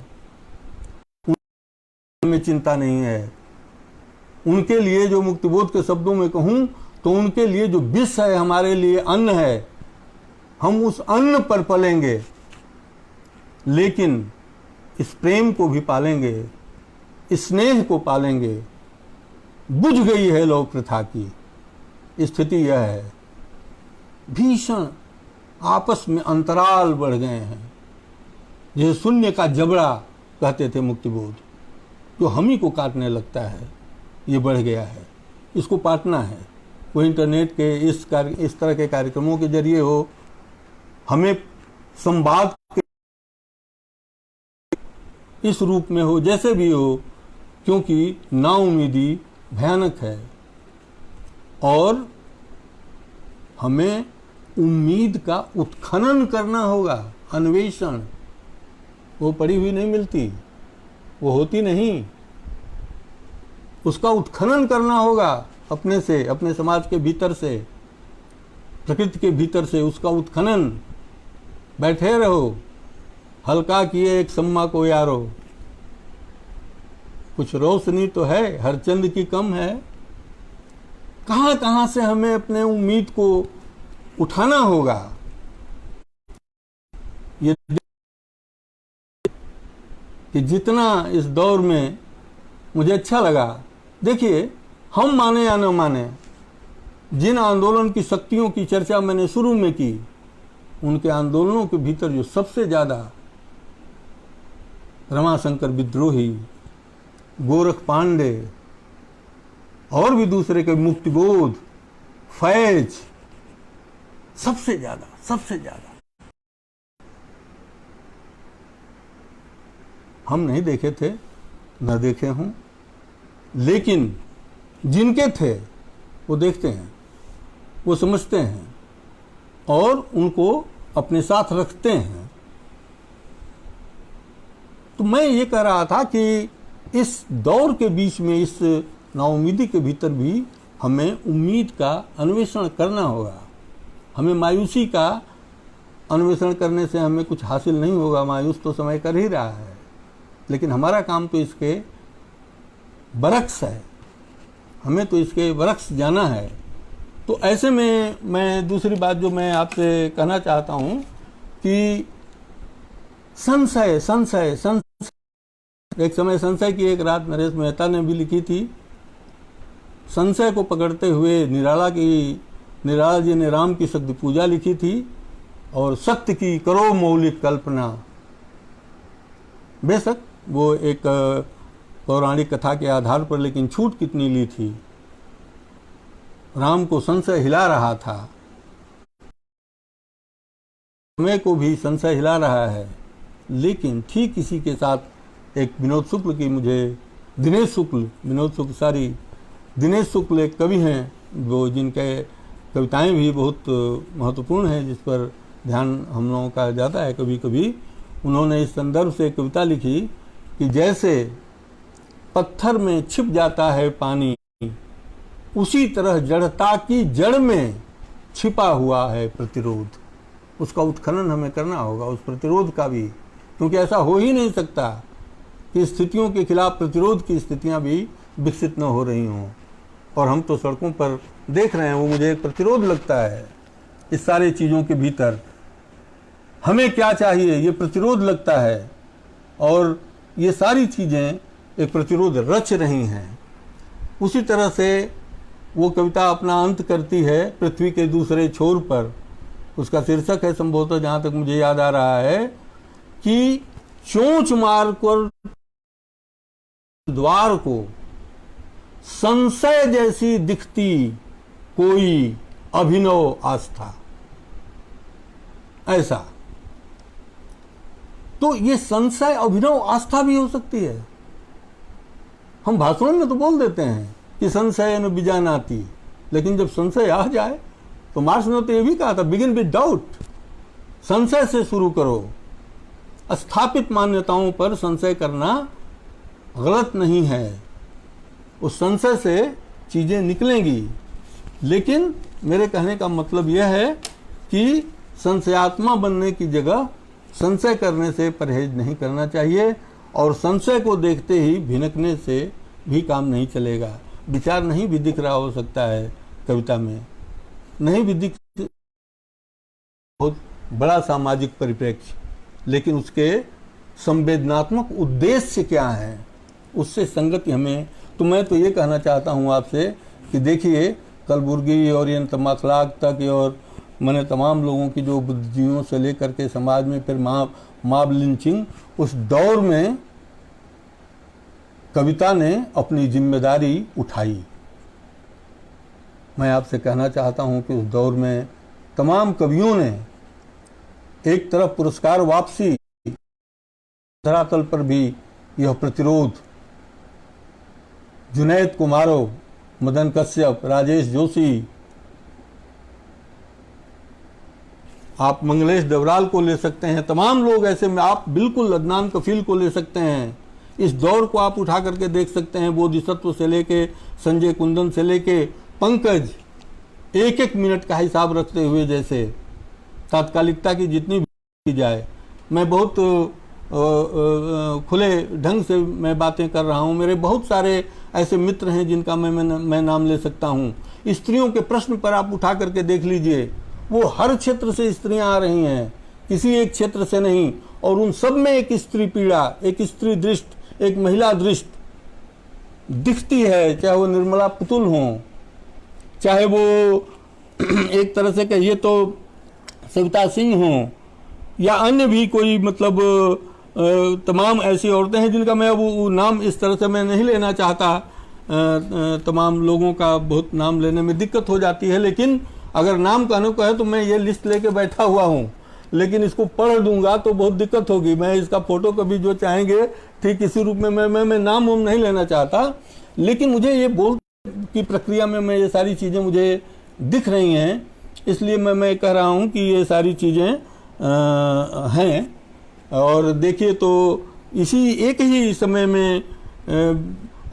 हमें चिंता नहीं है। उनके लिए जो मुक्तिबोध के शब्दों में कहूँ तो उनके लिए जो विष है हमारे लिए अन्न है, हम उस अन्न पर पलेंगे, लेकिन इस प्रेम को भी पालेंगे, इस स्नेह को पालेंगे। बुझ गई है लौ प्रथा की स्थिति यह है। भीषण आपस में अंतराल बढ़ गए हैं। यह शून्य का जबड़ा कहते थे मुक्तिबोध, जो हम ही को काटने लगता है, ये बढ़ गया है। इसको पाटना है। वो इंटरनेट के इस तरह के कार्यक्रमों के जरिए हो, हमें संवाद के इस रूप में हो, जैसे भी हो, क्योंकि नाउमीदी भयानक है और हमें उम्मीद का उत्खनन करना होगा। अन्वेषण वो पड़ी हुई नहीं मिलती, वो होती नहीं, उसका उत्खनन करना होगा अपने से, अपने समाज के भीतर से, प्रकृति के भीतर से उसका उत्खनन। बैठे रहो, हल्का किए एक सम्मा को यारो, कुछ रोशनी तो है, हर चंद की कम है। कहां कहां से हमें अपने उम्मीद को उठाना होगा। ये कि जितना इस दौर में मुझे अच्छा लगा, देखिए हम माने या न माने, जिन आंदोलन की शक्तियों की चर्चा मैंने शुरू में की, उनके आंदोलनों के भीतर जो सबसे ज्यादा रमाशंकर विद्रोही, गोरख पांडे और भी दूसरे के मुक्तिबोध, फैज, सबसे ज्यादा हम नहीं देखे थे, न देखे हूं, लेकिन जिनके थे वो देखते हैं, वो समझते हैं और उनको अपने साथ रखते हैं। तो मैं ये कह रहा था कि इस दौर के बीच में, इस नाउमीदी के भीतर भी हमें उम्मीद का अन्वेषण करना होगा। हमें मायूसी का अन्वेषण करने से हमें कुछ हासिल नहीं होगा, मायूस तो समय कर ही रहा है, लेकिन हमारा काम तो इसके बरक्स है, हमें तो इसके बरक्स जाना है। तो ऐसे में मैं दूसरी बात जो मैं आपसे कहना चाहता हूँ कि संशय संशय संशय, एक समय संशय की एक रात नरेश मेहता ने भी लिखी थी। संशय को पकड़ते हुए निराला जी ने राम की शक्ति पूजा लिखी थी और सत्य की करो मौलिक कल्पना। बेशक वो एक पौराणिक कथा के आधार पर, लेकिन छूट कितनी ली थी। राम को संशय हिला रहा था, हमें को भी संशय हिला रहा है। लेकिन ठीक इसी के साथ एक विनोद शुक्ल की, मुझे दिनेश शुक्ल एक कवि हैं, वो जिनके कविताएं भी बहुत महत्वपूर्ण हैं, जिस पर ध्यान हम लोगों का जाता है कभी कभी। उन्होंने इस संदर्भ से कविता लिखी कि जैसे पत्थर में छिप जाता है पानी, उसी तरह जड़ता की जड़ में छिपा हुआ है प्रतिरोध। उसका उत्खनन हमें करना होगा, उस प्रतिरोध का भी, क्योंकि ऐसा हो ही नहीं सकता कि स्थितियों के खिलाफ प्रतिरोध की स्थितियां भी विकसित न हो रही हों। और हम तो सड़कों पर देख रहे हैं, वो मुझे एक प्रतिरोध लगता है इस सारे चीज़ों के भीतर। हमें क्या चाहिए, ये प्रतिरोध लगता है। और ये सारी चीज़ें एक प्रतिरोध रच रही हैं। उसी तरह से वो कविता अपना अंत करती है पृथ्वी के दूसरे छोर पर। उसका शीर्षक है संभवतः, जहाँ तक मुझे याद आ रहा है, कि चोंच मार कर द्वार को संशय जैसी दिखती कोई अभिनव आस्था। ऐसा तो ये संशय अभिनव आस्था भी हो सकती है। हम भाषणों में तो बोल देते हैं कि संशय न बीजानाती, लेकिन जब संशय आ जाए तो मार्क्स ने तो ये भी कहा था, बिगिन विद डाउट। संशय से शुरू करो। स्थापित मान्यताओं पर संशय करना गलत नहीं है, उस संशय से चीजें निकलेंगी। लेकिन मेरे कहने का मतलब यह है कि संशयात्मा बनने की जगह संशय करने से परहेज नहीं करना चाहिए, और संशय को देखते ही भिनकने से भी काम नहीं चलेगा। विचार नहीं भी दिख रहा हो सकता है कविता में, नहीं भी दिख, बहुत बड़ा सामाजिक परिप्रेक्ष्य, लेकिन उसके संवेदनात्मक उद्देश्य क्या है, उससे संगति हमें। तो मैं तो ये कहना चाहता हूँ आपसे कि देखिए, कलबुर्गी और इन तमाखलाक तक और मैंने तमाम लोगों की जो बुद्धिजीवियों से लेकर के समाज में फिर मॉब लिंचिंग, उस दौर में कविता ने अपनी जिम्मेदारी उठाई। मैं आपसे कहना चाहता हूं कि उस दौर में तमाम कवियों ने एक तरफ पुरस्कार वापसी, धरातल पर भी यह प्रतिरोध, जुनैद कुमारो, मदन कश्यप, राजेश जोशी, आप मंगलेश डबराल को ले सकते हैं, तमाम लोग ऐसे में, आप बिल्कुल अदनान कफील को ले सकते हैं। इस दौर को आप उठा करके देख सकते हैं, बोधिसत्व से लेके संजय कुंदन से लेके पंकज, एक एक मिनट का हिसाब रखते हुए, जैसे तात्कालिकता की जितनी भी की जाए। मैं बहुत खुले ढंग से मैं बातें कर रहा हूँ। मेरे बहुत सारे ऐसे मित्र हैं जिनका मैं नाम ले सकता हूँ। स्त्रियों के प्रश्न पर आप उठा करके देख लीजिए, वो हर क्षेत्र से स्त्रियां आ रही हैं, किसी एक क्षेत्र से नहीं, और उन सब में एक स्त्री पीड़ा, एक स्त्री दृष्ट, एक महिला दृष्ट दिखती है। चाहे वो निर्मला पुतुल हो, चाहे वो एक तरह से कहिए तो सविता सिंह हो, या अन्य भी कोई, मतलब तमाम ऐसी औरतें हैं जिनका मैं वो नाम इस तरह से मैं नहीं लेना चाहता। तमाम लोगों का बहुत नाम लेने में दिक्कत हो जाती है, लेकिन अगर नाम कहने को है तो मैं ये लिस्ट लेके बैठा हुआ हूँ, लेकिन इसको पढ़ दूंगा तो बहुत दिक्कत होगी। मैं इसका फोटो कभी जो चाहेंगे ठीक इसी रूप में मैं नाम वाम नहीं लेना चाहता, लेकिन मुझे ये बोल की प्रक्रिया में मैं ये सारी चीज़ें मुझे दिख रही हैं, इसलिए मैं कह रहा हूँ कि ये सारी चीज़ें हैं। और देखिए तो इसी एक ही समय में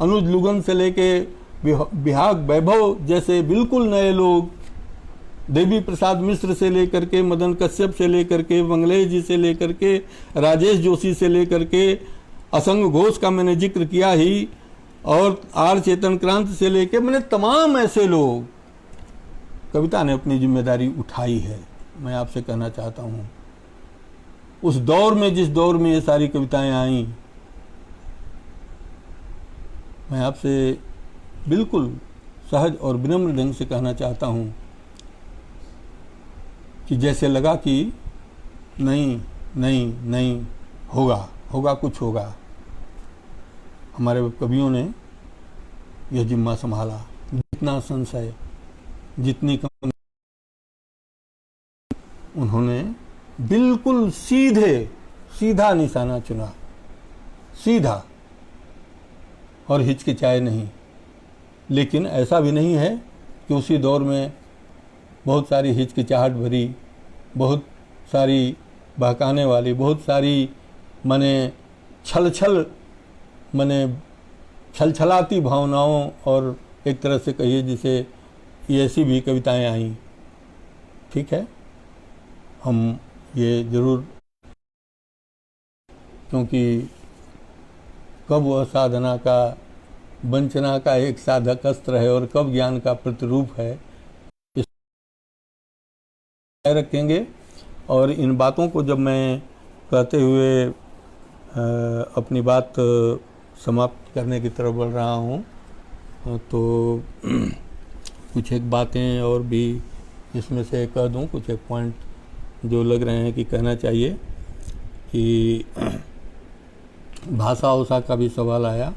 अनुज लुगन से लेके विहाग वैभव जैसे बिल्कुल नए लोग, देवी प्रसाद मिश्र से लेकर के मदन कश्यप से लेकर के मंगलेश जी से लेकर के राजेश जोशी से लेकर के असंग घोष का मैंने जिक्र किया ही, और आर चेतन क्रांत से लेकर मैंने तमाम ऐसे लोग, कविता ने अपनी जिम्मेदारी उठाई है। मैं आपसे कहना चाहता हूँ, उस दौर में, जिस दौर में ये सारी कविताएं आई, मैं आपसे बिल्कुल सहज और विनम्र ढंग से कहना चाहता हूँ कि जैसे लगा कि नहीं नहीं नहीं होगा, होगा कुछ होगा, हमारे कवियों ने यह जिम्मा संभाला। जितना संशय, जितनी कम, उन्होंने बिल्कुल सीधा निशाना चुना, सीधा, और हिचकिचाए नहीं। लेकिन ऐसा भी नहीं है कि उसी दौर में बहुत सारी हिचकिचाहट भरी, बहुत सारी बहकाने वाली, बहुत सारी माने छलछलाती भावनाओं, और एक तरह से कहिए जिसे ऐसी भी कविताएं आई। ठीक है, हम ये जरूर, क्योंकि कब वह साधना का, वंचना का एक साधक अस्त्र है और कब ज्ञान का प्रतिरूप है, इस रखेंगे। और इन बातों को जब मैं कहते हुए अपनी बात समाप्त करने की तरफ बढ़ रहा हूँ, तो कुछ एक बातें और भी इसमें से कह दूँ, कुछ एक पॉइंट जो लग रहे हैं कि कहना चाहिए कि भाषा उषा का भी सवाल आया,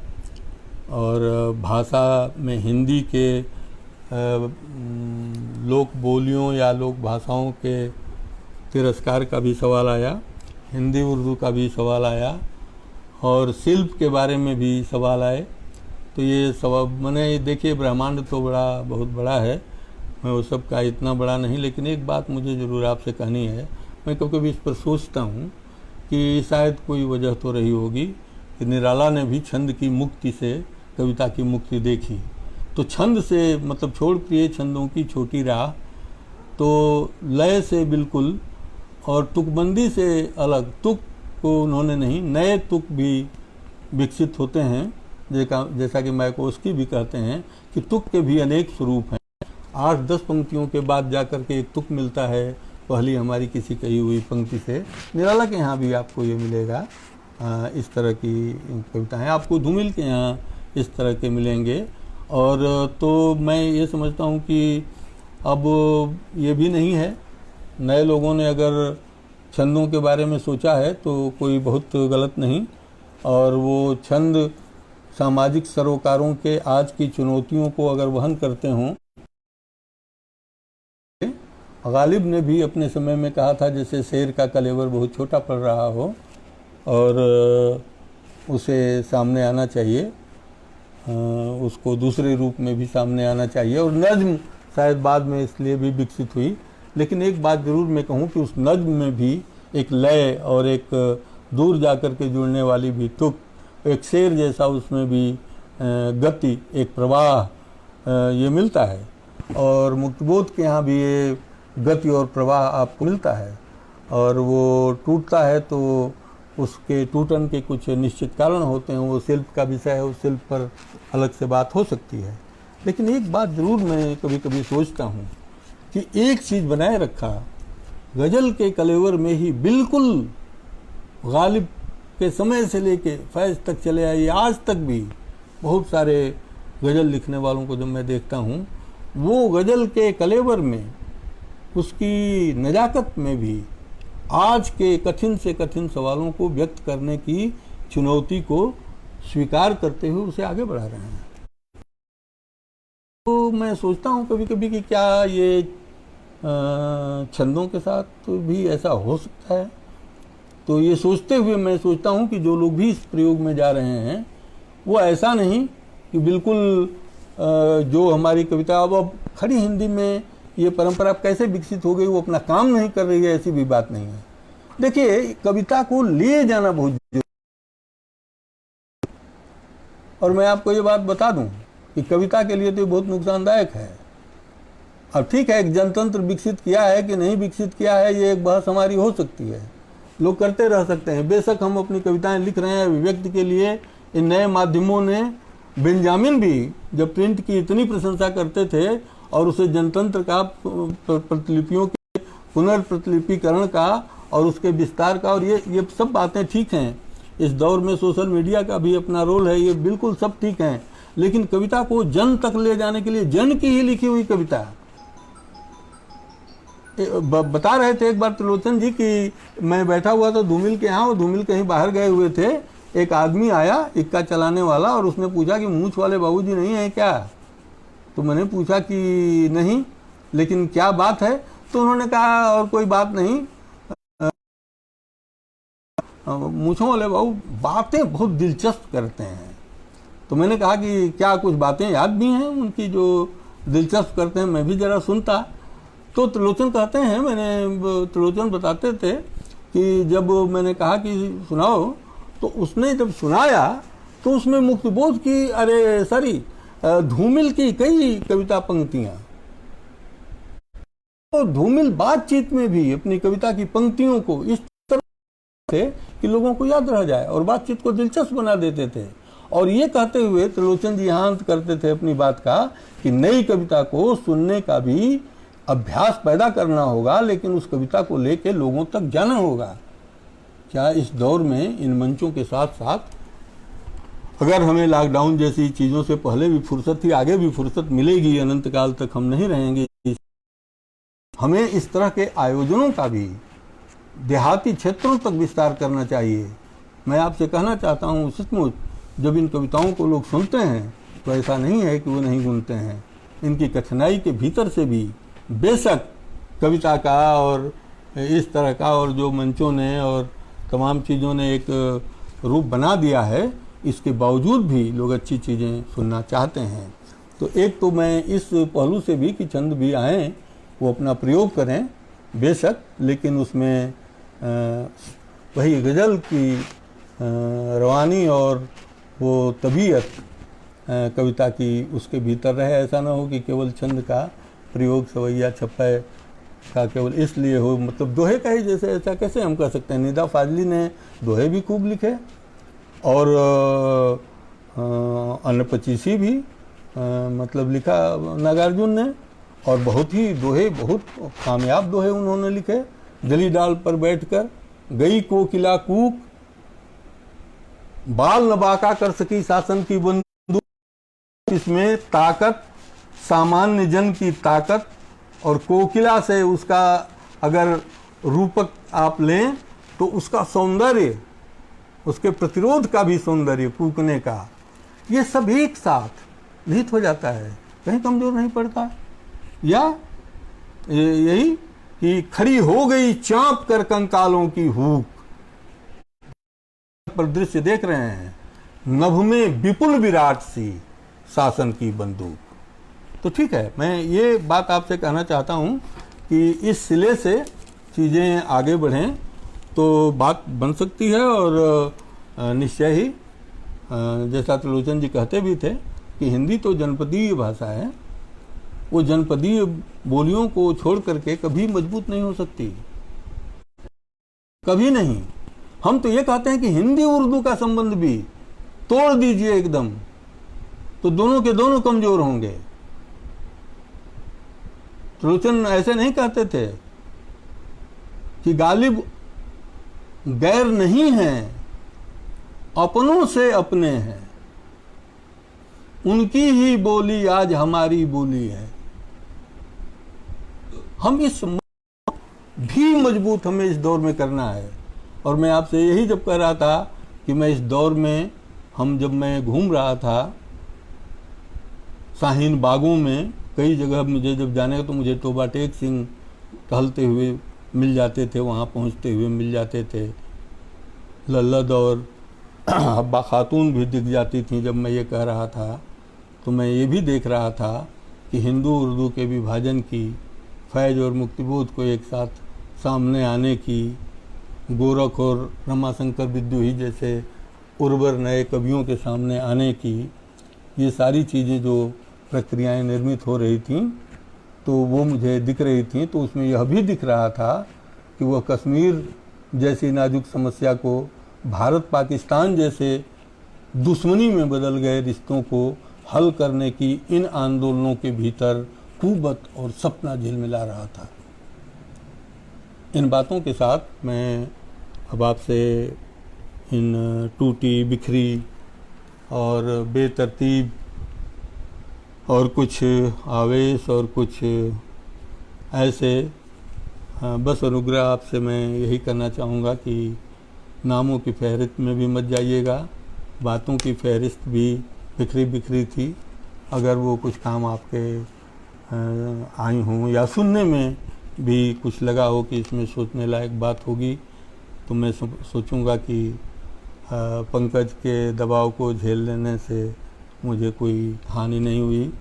और भाषा में हिंदी के लोक बोलियों या लोक भाषाओं के तिरस्कार का भी सवाल आया, हिंदी उर्दू का भी सवाल आया, और शिल्प के बारे में भी सवाल आए। तो ये सब मैंने देखिए, ब्रह्मांड तो बहुत बड़ा है, मैं वो सब का इतना बड़ा नहीं, लेकिन एक बात मुझे ज़रूर आपसे कहनी है। मैं कभी कभी इस पर सोचता हूँ कि शायद कोई वजह तो रही होगी कि निराला ने भी छंद की मुक्ति से कविता की मुक्ति देखी। तो छंद से मतलब छोड़ प्रिय छंदों की छोटी राह, तो लय से बिल्कुल और तुकबंदी से अलग, तुक को उन्होंने नहीं, नए तुक भी विकसित होते हैं, जैसा कि मायाकोव्स्की भी कहते हैं कि तुक के भी अनेक स्वरूप हैं। 8-10 पंक्तियों के बाद जाकर के एक तुक मिलता है पहली हमारी किसी कही हुई पंक्ति से। निराला के यहाँ भी आपको ये मिलेगा, इस तरह की कविताएं आपको धूमिल के यहाँ इस तरह के मिलेंगे। और तो मैं ये समझता हूँ कि अब ये भी नहीं है, नए लोगों ने अगर छंदों के बारे में सोचा है तो कोई बहुत गलत नहीं, और वो छंद सामाजिक सरोकारों के आज की चुनौतियों को अगर वहन करते हों। गालिब ने भी अपने समय में कहा था जैसे शेर का कलेवर बहुत छोटा पड़ रहा हो और उसे सामने आना चाहिए, उसको दूसरे रूप में भी सामने आना चाहिए। और नज्म शायद बाद में इसलिए भी विकसित हुई, लेकिन एक बात ज़रूर मैं कहूँ कि उस नज्म में भी एक लय और एक दूर जाकर के जुड़ने वाली भी तुक, एक शेर जैसा उसमें भी गति, एक प्रवाह ये मिलता है। और मुक्तबोध के यहाँ भी ये गति और प्रवाह आपको मिलता है, और वो टूटता है तो उसके टूटन के कुछ निश्चित कारण होते हैं। वो शिल्प का विषय है, उस शिल्प पर अलग से बात हो सकती है। लेकिन एक बात ज़रूर मैं कभी कभी सोचता हूँ कि एक चीज़ बनाए रखा, गज़ल के कलेवर में ही बिल्कुल गालिब के समय से लेके फैज़ तक चले आए, आज तक भी बहुत सारे गज़ल लिखने वालों को जब मैं देखता हूँ, वो गज़ल के कलेवर में, उसकी नज़ाकत में भी आज के कठिन से कठिन सवालों को व्यक्त करने की चुनौती को स्वीकार करते हुए उसे आगे बढ़ा रहे हैं। तो मैं सोचता हूँ कभी कभी कि क्या ये छंदों के साथ भी ऐसा हो सकता है। तो ये सोचते हुए मैं सोचता हूँ कि जो लोग भी इस प्रयोग में जा रहे हैं वो ऐसा नहीं कि बिल्कुल जो हमारी कविता अब खड़ी हिंदी में ये परंपरा कैसे विकसित हो गई वो अपना काम नहीं कर रही है, ऐसी भी बात नहीं है। देखिए, कविता को ले जाना बहुत जरूरी, और मैं आपको ये बात बता दूं कि कविता के लिए तो बहुत नुकसानदायक है। अब ठीक है, एक जनतंत्र विकसित किया है कि नहीं विकसित किया है, ये एक बहस हमारी हो सकती है, लोग करते रह सकते हैं। बेशक हम अपनी कविताएं लिख रहे हैं अभिव्यक्ति के लिए। इन नए माध्यमों ने, बेंजामिन भी जब प्रिंट की इतनी प्रशंसा करते थे और उसे जनतंत्र का, प्रतिलिपियों के पुनर्प्रतिलिपिकरण का और उसके विस्तार का, और ये सब बातें ठीक हैं। इस दौर में सोशल मीडिया का भी अपना रोल है, ये बिल्कुल सब ठीक हैं। लेकिन कविता को जन तक ले जाने के लिए, जन की ही लिखी हुई कविता, बता रहे थे एक बार त्रिलोचन जी कि मैं बैठा हुआ था धूमिल के यहाँ, और धूमिल कहीं बाहर गए हुए थे। एक आदमी आया इक्का चलाने वाला, और उसने पूछा कि मूंछ वाले बाबूजी नहीं है क्या? तो मैंने पूछा कि नहीं, लेकिन क्या बात है? तो उन्होंने कहा और कोई बात नहीं, मूंछों वाले बाबू बातें बहुत दिलचस्प करते हैं। तो मैंने कहा कि क्या कुछ बातें याद भी हैं उनकी जो दिलचस्प करते हैं, मैं भी जरा सुनता। तो त्रिलोचन कहते हैं, त्रिलोचन बताते थे कि जब मैंने कहा कि सुनाओ, तो उसने जब सुनाया तो उसमें मुक्तबोध की, धूमिल की कई कविता पंक्तियां। तो धूमिल बातचीत में भी अपनी कविता की पंक्तियों को इस तरह से कि लोगों को याद रह जाए और बातचीत को दिलचस्प बना देते थे। और ये कहते हुए त्रिलोचन जी यहाँ अंत करते थे अपनी बात का कि नई कविता को सुनने का भी अभ्यास पैदा करना होगा, लेकिन उस कविता को लेके लोगों तक जाना होगा। क्या इस दौर में इन मंचों के साथ साथ अगर हमें लॉकडाउन जैसी चीज़ों से पहले भी फुर्सत थी, आगे भी फुर्सत मिलेगी, अनंत काल तक हम नहीं रहेंगे, हमें इस तरह के आयोजनों का भी देहाती क्षेत्रों तक विस्तार करना चाहिए। मैं आपसे कहना चाहता हूँ, सचमुच जब इन कविताओं को लोग सुनते हैं तो ऐसा नहीं है कि वो नहीं गुनते हैं। इनकी कठिनाई के भीतर से भी बेशक कविता का और इस तरह का और जो मंचों ने और तमाम चीज़ों ने एक रूप बना दिया है, इसके बावजूद भी लोग अच्छी चीज़ें सुनना चाहते हैं। तो एक तो मैं इस पहलू से भी कि चंद भी आएँ, वो अपना प्रयोग करें बेशक, लेकिन उसमें वही गज़ल की रवानी और वो तबीयत कविता की उसके भीतर रहे। ऐसा ना हो कि केवल छंद का प्रयोग सवैया छप्पे का केवल इसलिए हो, मतलब दोहे का ही जैसे, ऐसा कैसे हम कह सकते हैं। निदा फाजली ने दोहे भी खूब लिखे और अन्नपचीसी भी मतलब लिखा नागार्जुन ने, और बहुत ही दोहे, बहुत कामयाब दोहे उन्होंने लिखे। जली डाल पर बैठकर गई कोकिला कूक, बाल न बाका कर सकी शासन की बंदूक, इसमें ताकत सामान्य जन की ताकत, और कोकिला से उसका अगर रूपक आप लें तो उसका सौंदर्य, उसके प्रतिरोध का भी सौंदर्य, कूकने का, ये सब एक साथ निहित हो जाता है, कहीं कमजोर नहीं पड़ता। या यही कि खड़ी हो गई चाँप कर कंकालों की हूक, पर दृश्य देख रहे हैं, नभ में विपुल विराट सी शासन की बंदूक। तो ठीक है, मैं ये बात आपसे कहना चाहता हूँ कि इस सिले से चीज़ें आगे बढ़ें तो बात बन सकती है। और निश्चय ही जैसा त्रिलोचन जी कहते भी थे कि हिंदी तो जनपदीय भाषा है, वो जनपदीय बोलियों को छोड़ करके कभी मजबूत नहीं हो सकती, कभी नहीं। हम तो ये कहते हैं कि हिंदी उर्दू का संबंध भी तोड़ दीजिए एकदम, तो दोनों के दोनों कमजोर होंगे। त्रिलोचन ऐसे नहीं कहते थे कि गालिब गैर नहीं हैं, अपनों से अपने हैं, उनकी ही बोली आज हमारी बोली है। हम इस भी मजबूत हमें इस दौर में करना है। और मैं आपसे यही जब कह रहा था कि मैं इस दौर में, जब मैं घूम रहा था शाहीन बागों में, कई जगह मुझे जब जाने का, तो मुझे तोबा टेक सिंह टहलते हुए मिल जाते थे, वहाँ पहुँचते हुए मिल जाते थे। लल्लद और हब्बा खातून भी दिख जाती थी। जब मैं ये कह रहा था तो मैं ये भी देख रहा था कि हिंदू उर्दू के विभाजन की, फैज और मुक्तिबोध को एक साथ सामने आने की, गोरख और रमाशंकर विद्रोही जैसे उर्वर नए कवियों के सामने आने की, ये सारी चीज़ें जो प्रक्रियाएं निर्मित हो रही थीं, तो वो मुझे दिख रही थी। तो उसमें यह भी दिख रहा था कि वह कश्मीर जैसी नाजुक समस्या को भारत पाकिस्तान जैसे दुश्मनी में बदल गए रिश्तों को हल करने की इन आंदोलनों के भीतर कुव्वत और सपना झिलमिला रहा था। इन बातों के साथ मैं अब आपसे इन टूटी बिखरी और बेतरतीब और कुछ आवेश और कुछ ऐसे बस अनुग्रह आपसे मैं यही करना चाहूँगा कि नामों की फहरिस्त में भी मत जाइएगा। बातों की फहरिस्त भी बिखरी बिखरी थी। अगर वो कुछ काम आपके आई हों या सुनने में भी कुछ लगा हो कि इसमें सोचने लायक बात होगी, तो मैं सोचूंगा कि पंकज के दबाव को झेल लेने से मुझे कोई हानि नहीं हुई।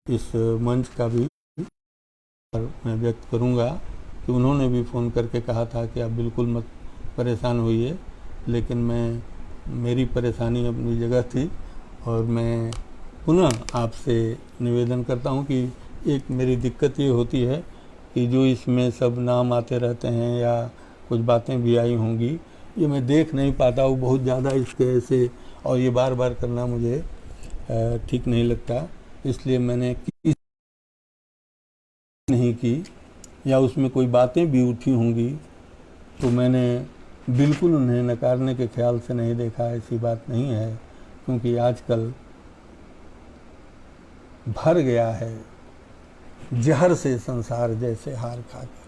इस मंच का भी मैं व्यक्त करूंगा कि उन्होंने भी फ़ोन करके कहा था कि आप बिल्कुल मत परेशान होइए, लेकिन मेरी परेशानी अपनी जगह थी। और मैं पुनः आपसे निवेदन करता हूं कि एक मेरी दिक्कत ये होती है कि जो इसमें सब नाम आते रहते हैं या कुछ बातें भी आई होंगी, ये मैं देख नहीं पाता हूँ बहुत ज़्यादा इसके ऐसे, और ये बार बार करना मुझे ठीक नहीं लगता। इसलिए मैंने नहीं की या उसमें कोई बातें भी उठी होंगी तो मैंने बिल्कुल उन्हें नकारने के ख्याल से नहीं देखा, ऐसी बात नहीं है। क्योंकि आजकल भर गया है जहर से संसार जैसे हार खाकर।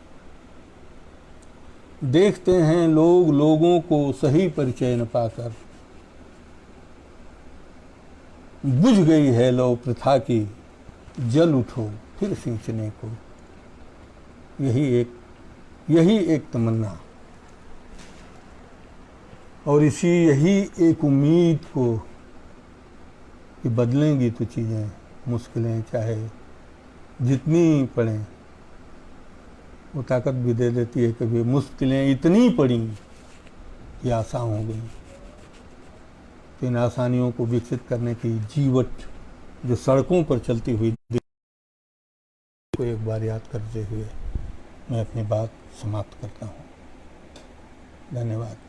देखते हैं लोग लोगों को सही परिचय न पाकर, बुझ गई है लौ प्रथा की, जल उठो फिर सींचने को। यही एक तमन्ना और यही एक उम्मीद को कि बदलेंगी तो चीज़ें, मुश्किलें चाहे जितनी पड़ें, वो ताकत भी दे देती है। कभी मुश्किलें इतनी पड़ी कि आसान हो गई। तो इन आसानियों को विकसित करने की जीवट जो सड़कों पर चलती हुई को एक बार याद करते हुए मैं अपनी बात समाप्त करता हूँ। धन्यवाद।